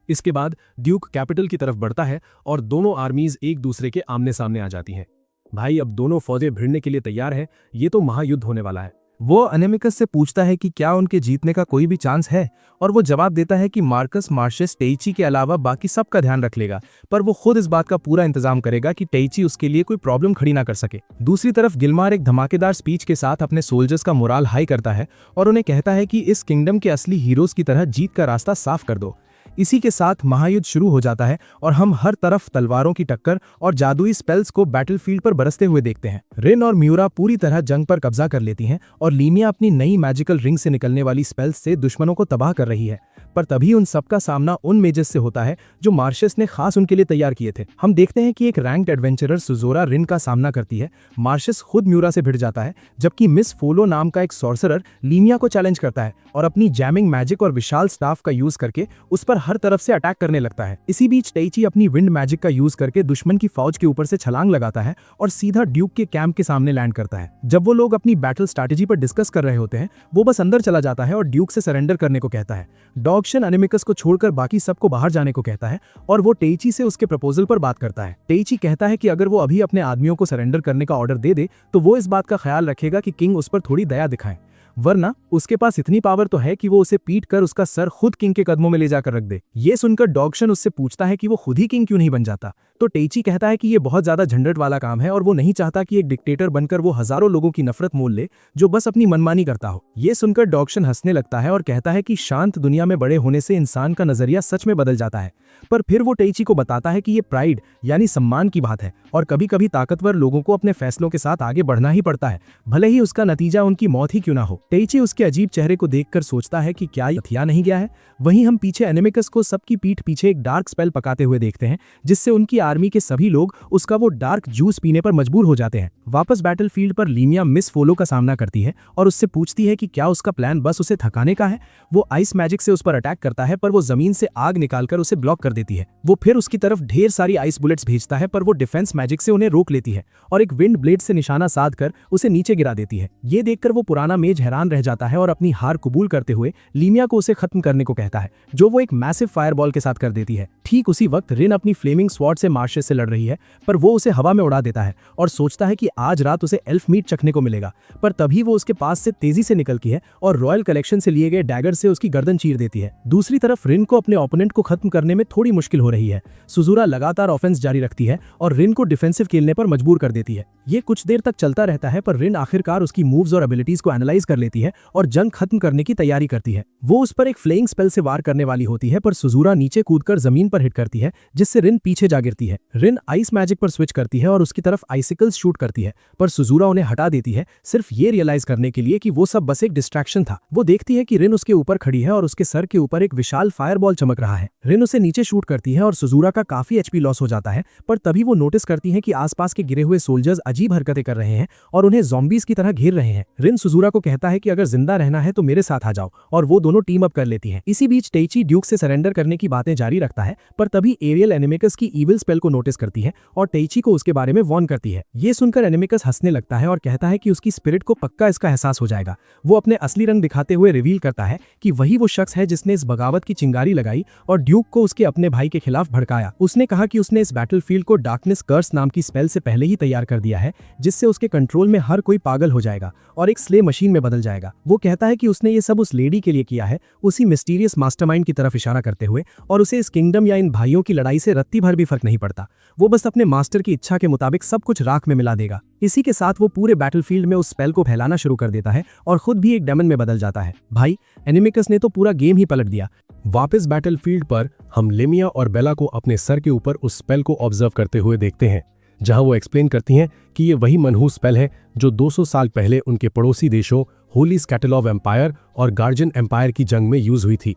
इसके बाद ड्यूक कैपिटल की तरफ बढ़ता है और दोनों आर्मीज एक दूसरे के आमने सामने आ जाती हैं। भाई अब दोनों फौजें भिड़ने के लिए तैयार हैं, ये तो महायुद्ध होने वाला है। वो अनेमिकस से पूछता है कि क्या उनके जीतने का कोई भी चांस है, और वो जवाब देता है कि मार्कस मार्शस टेइची के अलावा बाकी सबका ध्यान रख लेगा, पर वो खुद इस बात का पूरा इंतजाम करेगा कि टेइची उसके लिए कोई प्रॉब्लम खड़ी ना कर सके। दूसरी तरफ गिल्मार एक धमाकेदार स्पीच के साथ अपने सोल्जर्स का मोराल हाई करता है और उन्हें कहता है कि इस किंगडम के असली हीरोज की तरह जीत का रास्ता साफ कर दो। इसी के साथ महायुद्ध शुरू हो जाता है और हम हर तरफ तलवारों की टक्कर और जादुई स्पेल्स को बैटलफील्ड पर बरसते हुए देखते हैं। रिन और म्यूरा पूरी तरह जंग पर कब्जा कर लेती हैं और लीमिया अपनी नई मैजिकल रिंग से निकलने वाली स्पेल्स से दुश्मनों को तबाह कर रही है, पर तभी उन सबका सामना उन मेजेस से होता है जो मार्शस ने खास उनके लिए तैयार किए थे। हम देखते हैं कि एक रैंक्ड एडवेंचरर सुजोरा रिन का सामना करती है। मार्शस खुद म्यूरा से भिड़ जाता है, जबकि मिस फोलो नाम का एक सॉर्सरर लीमिया को चैलेंज करता है और अपनी जैमिंग मैजिक और विशाल स्टाफ का यूज करके उस पर हर तरफ से अटैक करने लगता है। इसी बीच टेइची अपनी विंड मैजिक का यूज करके दुश्मन की फौज के ऊपर से छलांग लगाता है और सीधा ड्यूक के कैंप के सामने लैंड करता है। जब वो लोग अपनी बैटल स्ट्रैटेजी पर डिस्कस कर रहे होते हैं, वो बस अंदर चला जाता है और ड्यूक से सरेंडर करने को कहता है। डॉगशन एनिमिकस को छोड़कर बाकी सबको बाहर जाने को कहता है और वो टेइची से उसके प्रपोजल पर बात करता है। टेइची कहता है कि अगर वो अभी अपने आदमियों को सरेंडर करने का ऑर्डर दे दे तो वो इस बात का ख्याल रखेगा कि किंग उस पर थोड़ी दया दिखाए, वरना उसके पास इतनी पावर तो है कि वो उसे पीट कर उसका सर खुद किंग के कदमों में ले जाकर रख दे। ये सुनकर डॉगशन उससे पूछता है कि वो खुद ही किंग क्यों नहीं बन जाता, तो टेइची कहता है कि ये बहुत ज्यादा झंझट वाला काम है और वो नहीं चाहता कि एक डिक्टेटर बनकर वो हजारों लोगों की नफरत मोल ले जो बस अपनी मनमानी करता हो। ये सुनकर डॉगशन हंसने लगता है और कहता है कि शांत दुनिया में बड़े होने से इंसान का नजरिया सच में बदल जाता है। पर फिर वो टेइची को बताता है कि ये प्राइड यानी सम्मान की बात है और कभी कभी ताकतवर लोगों को अपने फैसलों के साथ आगे बढ़ना ही पड़ता है, भले ही उसका नतीजा उनकी मौत ही क्यों ना हो। टेइची उसके अजीब चेहरे को देखकर सोचता है कि क्या ये हथिया नहीं गया है। वहीं हम पीछे एनिमिकस को सबकी पीठ पीछे एक डार्क स्पेल पकाते हुए देखते हैं, जिससे उनकी आर्मी के सभी लोग उसका वो डार्क जूस पीने पर मजबूर हो जाते हैं। वापस बैटलफील्ड पर लीमिया मिस फोलो का सामना करती है और उससे पूछती है कि क्या उसका प्लान बस उसे थकाने का है। वो आइस मैजिक से उस पर अटैक करता है, पर वो जमीन से आग निकालकर उसे ब्लॉक कर देती है। वो फिर उसकी तरफ ढेर सारी आइस बुलेट्स भेजता है, पर वो डिफेंस मैजिक से उन्हें रोक लेती है और एक विंड ब्लेड से निशाना साध कर उसे नीचे गिरा देती है। ये देखकर वो पुराना मेज हैरान रह जाता है और अपनी हार कबूल करते हुए लीमिया को उसे खत्म करने को कहता है, जो वो एक मैसिव फायरबॉल के साथ कर देती है। ठीक उसी वक्त रिन अपनी फ्लेमिंग स्वॉर्ड से मार्शस से लड़ रही है, पर वो उसे हवा में उड़ा देता है और सोचता है कि आज रात उसे एल्फ मीट चखने को मिलेगा। पर तभी वो उसके पास से तेजी से निकलती है और रॉयल कलेक्शन से लिए गए डैगर से उसकी गर्दन चीर देती है। दूसरी तरफ रिन को अपने ओपोनेंट को खत्म करने में थोड़ी मुश्किल हो रही है। सुजुरा लगातार ऑफेंस जारी रखती है और रिन को डिफेंसिव खेलने पर मजबूर कर देती है। ये कुछ देर तक चलता रहता है, पर रिन आखिरकार उसकी मूव्स और एबिलिटीज को एनालाइज कर लेती है और जंग खत्म करने की तैयारी करती है। वो उस पर एक फ्लेइंग स्पेल से वार करने वाली होती है, पर सुजुरा नीचे कूदकर जमीन पर हिट करती है, जिससे रिन पीछे जा गिरती है। रिन आइस मैजिक पर स्विच करती है और उसकी तरफ आइसिकल्स शूट करती है, पर सुजुरा उन्हें हटा देती है, सिर्फ ये रियलाइज करने के लिए कि वो सब बस एक डिस्ट्रैक्शन था। वो देखती है कि रिन उसके ऊपर खड़ी है और उसके सर के ऊपर एक विशाल फायरबॉल चमक रहा है। रिन उसे नीचे शूट करती है और सुजुरा का काफी एचपी लॉस हो जाता है, पर तभी वो नोटिस करती है कि आसपास के गिरे हुए सोल्जर्स अजीब हरकतें कर रहे हैं और उन्हें ज़ॉम्बीज की तरह घेर रहे हैं। रिन सुजुरा को कहता है कि अगर जिंदा रहना है तो मेरे साथ आ जाओ, और वो दोनों टीम अप कर लेती हैं। इसी बीच टेइची ड्यूक से सरेंडर करने की बातें जारी रखता है, पर तभी एरियल एनिमिकस की ईविल स्पेल को नोटिस करती है और टेइची को उसके बारे में वार्न करती है। ये सुनकर एनिमिकस हंसने लगता है और कहता है कि उसकी स्पिरिट को पक्का इसका एहसास हो जाएगा। वो अपने असली रंग दिखाते हुए रिवील करता है कि वही वो शख्स है जिसने इस बगावत की चिंगारी लगाई और ड्यूक को उसके अपने भाई के खिलाफ भड़काया। उसने कहा कि उसने इस बैटलफील्ड को डार्कनेस कर्स नाम की स्पेल से पहले ही तैयार कर दिया है, जिससे उसके कंट्रोल में हर कोई पागल हो जाएगा और एक स्ले मशीन में बदल जाएगा। वो कहता है कि उसने ये सब उस लेडी के लिए किया है, उसी मिस्टीरियस मास्टरमाइंड की तरफ इशारा करते हुए, और उसे इस किंगडम या इन भाइयों की लड़ाई से रत्ती भर भी फर्क नहीं पड़ता। वो बस अपने मास्टर की इच्छा के मुताबिक सब कुछ राख में मिला देगा। इसी के साथ वो पूरे बैटलफील्ड में उस स्पेल को फैलाना शुरू कर देता है और खुद भी एक डेमन में बदल जाता है। भाई, एनिमिकस ने तो पूरा गेम ही पलट दिया। वापस बैटलफील्ड पर हम लेमिया और बेला को अपने सर के ऊपर उस स्पेल को ऑब्जर्व करते हुए देखते हैं, जहां वो एक्सप्लेन करती हैं कि ये वही मनहूस स्पेल है जो 200 साल पहले उनके पड़ोसी देशों होली स्कैटलॉव एम्पायर और गार्जियन एम्पायर की जंग में यूज हुई थी।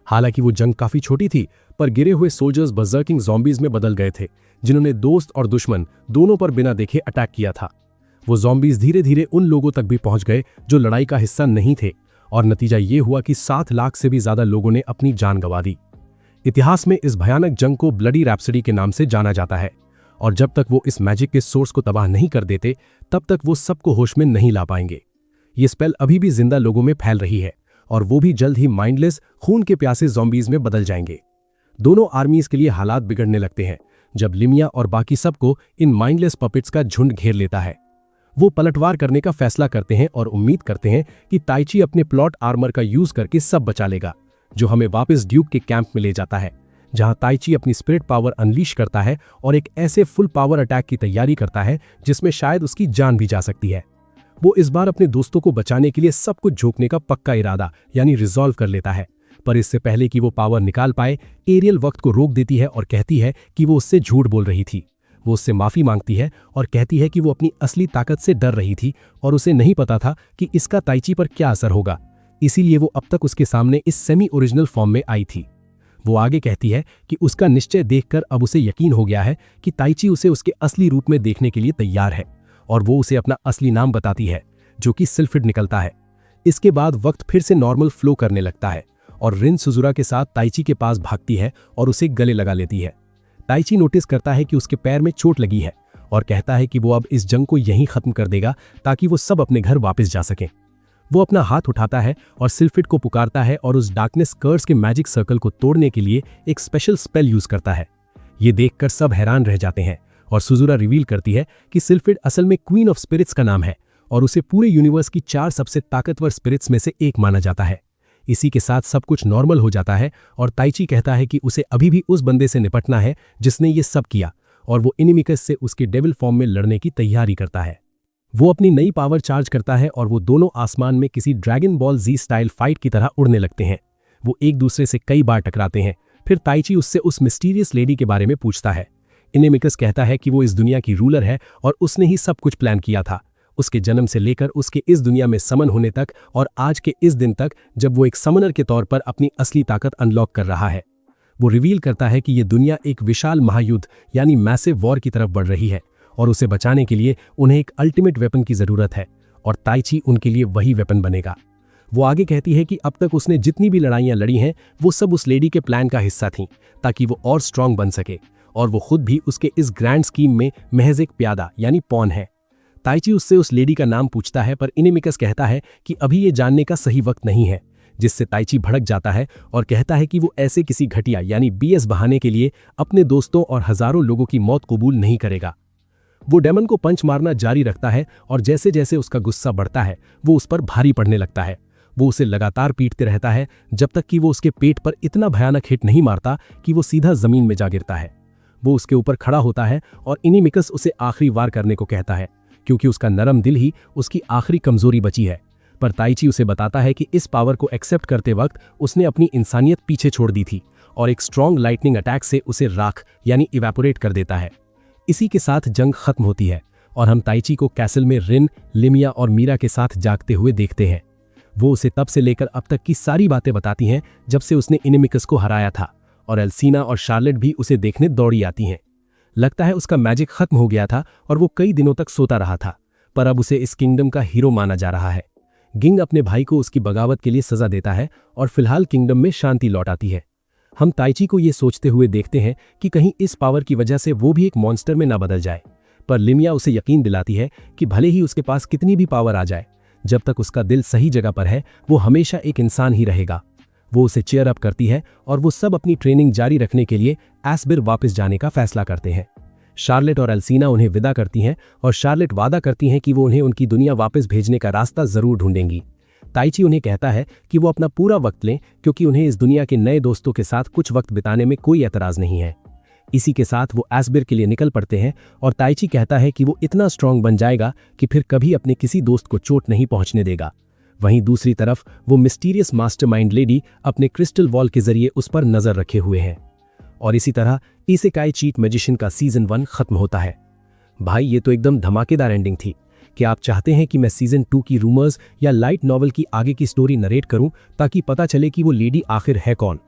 हालांकि वो जंग काफी छोटी थी, पर गिरे हुए सोल्जर्स बर्जर्किंग ज़ॉम्बीज में बदल गए थे, जिन्होंने दोस्त और दुश्मन दोनों पर बिना देखे अटैक किया था। वो ज़ॉम्बीज धीरे धीरे उन लोगों तक भी पहुंच गए जो लड़ाई का हिस्सा नहीं थे, और नतीजा ये हुआ कि 7 लाख से भी ज्यादा लोगों ने अपनी जान गंवा दी। इतिहास में इस भयानक जंग को ब्लडी रैप्सडी के नाम से जाना जाता है, और जब तक वो इस मैजिक के सोर्स को तबाह नहीं कर देते, तब तक वो सबको होश में नहीं ला पाएंगे। ये स्पेल अभी भी जिंदा लोगों में फैल रही है, और वो भी जल्द ही माइंडलेस खून के प्यासे ज़ॉम्बीज में बदल जाएंगे। दोनों आर्मीज के लिए हालात बिगड़ने लगते हैं जब लिमिया और बाकी सबको इन माइंडलेस पपेट्स का झुंड घेर लेता है। वो पलटवार करने का फैसला करते हैं और उम्मीद करते हैं कि ताइची अपने प्लॉट आर्मर का यूज करके सब बचा लेगा, जो हमें वापस ड्यूक के कैंप में ले जाता है, जहां ताइची अपनी स्पिरिट पावर अनलीश करता है और एक ऐसे फुल पावर अटैक की तैयारी करता है जिसमें शायद उसकी जान भी जा सकती है। वो इस बार अपने दोस्तों को बचाने के लिए सब कुछ झोंकने का पक्का इरादा यानी रिजॉल्व कर लेता है, पर इससे पहले कि वो पावर निकाल पाए, एरियल वक्त को रोक देती है और कहती है कि वो उससे झूठ बोल रही थी। वो उससे माफी मांगती है और कहती है कि वो अपनी असली ताकत से डर रही थी और उसे नहीं पता था कि इसका ताइची पर क्या असर होगा। इसीलिए वो अब तक उसके सामने इस सेमी ओरिजिनल फॉर्म में आई थी। वो आगे कहती है कि उसका निश्चय देखकर अब उसे यकीन हो गया है कि ताइची उसे उसके असली रूप में देखने के लिए तैयार है, और वो उसे अपना असली नाम बताती है, जो कि सिल्फिड निकलता है। इसके बाद वक्त फिर से नॉर्मल फ्लो करने लगता है और रिन सुजुरा के साथ ताइची के पास भागती है और उसे गले लगा लेती है। ताइची नोटिस करता है कि उसके पैर में चोट लगी है और कहता है कि वो अब इस जंग को यहीं खत्म कर देगा ताकि वो सब अपने घर वापस जा सकें। वो अपना हाथ उठाता है और सिल्फिड को पुकारता है और उस डार्कनेस कर्स के मैजिक सर्कल को तोड़ने के लिए एक स्पेशल स्पेल यूज करता है। ये देखकर सब हैरान रह जाते हैं और सुजुरा रिवील करती है कि सिल्फिड असल में क्वीन ऑफ स्पिरिट्स का नाम है और उसे पूरे यूनिवर्स की 4 सबसे ताकतवर स्पिरिट्स में से एक माना जाता है। इसी के साथ सब कुछ नॉर्मल हो जाता है और ताइची कहता है कि उसे अभी भी उस बंदे से निपटना है जिसने ये सब किया, और वो इनिमिकस से उसके डेविल फॉर्म में लड़ने की तैयारी करता है। वो अपनी नई पावर चार्ज करता है और वो दोनों आसमान में किसी ड्रैगन बॉल जी स्टाइल फाइट की तरह उड़ने लगते हैं। वो एक दूसरे से कई बार टकराते हैं। फिर ताइची उससे उस मिस्टीरियस लेडी के बारे में पूछता है। इनिमिकस कहता है कि वो इस दुनिया की रूलर है और उसने ही सब कुछ प्लान किया था, उसके जन्म से लेकर उसके इस दुनिया में समन होने तक और आज के इस दिन तक जब वो एक समनर के तौर पर अपनी असली ताकत अनलॉक कर रहा है। वो रिवील करता है कि ये दुनिया एक विशाल महायुद्ध यानी मैसिव वॉर की तरफ बढ़ रही है और उसे बचाने के लिए उन्हें एक अल्टीमेट वेपन की जरूरत है और ताइची उनके लिए वही वेपन बनेगा। वो आगे कहती है कि अब तक उसने जितनी भी लड़ाइयां लड़ी हैं वो सब उस लेडी के प्लान का हिस्सा थीं ताकि वो और स्ट्रांग बन सके, और वो खुद भी उसके इस ग्रैंड स्कीम में महज एक प्यादा यानी पॉन है। ताइची उससे उस लेडी का नाम पूछता है पर इनिमिकस कहता है कि अभी ये जानने का सही वक्त नहीं है, जिससे ताइची भड़क जाता है और कहता है कि वो ऐसे किसी घटिया यानी बीएस बहाने के लिए अपने दोस्तों और हजारों लोगों की मौत कबूल नहीं करेगा। वो डेमन को पंच मारना जारी रखता है और जैसे जैसे उसका गुस्सा बढ़ता है वो उस पर भारी पड़ने लगता है। वो उसे लगातार पीटते रहता है जब तक कि वो उसके पेट पर इतना भयानक हिट नहीं मारता कि वो सीधा जमीन में जा गिरता है। वो उसके ऊपर खड़ा होता है और इनिमिकस उसे आखिरी वार करने को कहता है क्योंकि उसका नरम दिल ही उसकी आखिरी कमजोरी बची है। पर ताइची उसे बताता है कि इस पावर को एक्सेप्ट करते वक्त उसने अपनी इंसानियत पीछे छोड़ दी थी और एक स्ट्रॉन्ग लाइटनिंग अटैक से उसे राख यानी इवेपोरेट कर देता है। इसी के साथ जंग खत्म होती है और हम ताइची को कैसल में रिन, लिमिया और मीरा के साथ जागते हुए देखते हैं। वो उसे तब से लेकर अब तक की सारी बातें बताती हैं जब से उसने इनिमिकस को हराया था, और एल्सीना और शार्लेट भी उसे देखने दौड़ी आती हैं। लगता है उसका मैजिक खत्म हो गया था और वो कई दिनों तक सोता रहा था, पर अब उसे इस किंगडम का हीरो माना जा रहा है। गिंग अपने भाई को उसकी बगावत के लिए सजा देता है और फिलहाल किंगडम में शांति लौट आती है। हम ताइची को ये सोचते हुए देखते हैं कि कहीं इस पावर की वजह से वो भी एक मॉन्स्टर में ना बदल जाए, पर लिमिया उसे यकीन दिलाती है कि भले ही उसके पास कितनी भी पावर आ जाए, जब तक उसका दिल सही जगह पर है वो हमेशा एक इंसान ही रहेगा। वो उसे चेयर अप करती है और वो सब अपनी ट्रेनिंग जारी रखने के लिए एस्बिर वापस जाने का फैसला करते हैं। शार्लेट और एल्सीना उन्हें विदा करती हैं और शार्लेट वादा करती हैं कि वो उन्हें उनकी दुनिया वापस भेजने का रास्ता जरूर ढूंढेंगी। ताइची उन्हें कहता है कि वो अपना पूरा वक्त लें क्योंकि उन्हें इस दुनिया के नए दोस्तों के साथ कुछ वक्त बिताने में कोई एतराज नहीं है। इसी के साथ वो एस्बिर के लिए निकल पड़ते हैं और ताइची कहता है कि वो इतना स्ट्रांग बन जाएगा कि फिर कभी अपने किसी दोस्त को चोट नहीं पहुंचने देगा। वहीं दूसरी तरफ वो मिस्टीरियस मास्टरमाइंड लेडी अपने क्रिस्टल वॉल के जरिए उस पर नजर रखे हुए हैं। और इसी तरह इसेकाई चीट मैजिशियन का सीजन 1 खत्म होता है। भाई ये तो एकदम धमाकेदार एंडिंग थी। क्या आप चाहते हैं कि मैं सीजन 2 की रूमर्स या लाइट नॉवल की आगे की स्टोरी नरेट करूं ताकि पता चले कि वो लेडी आखिर है कौन?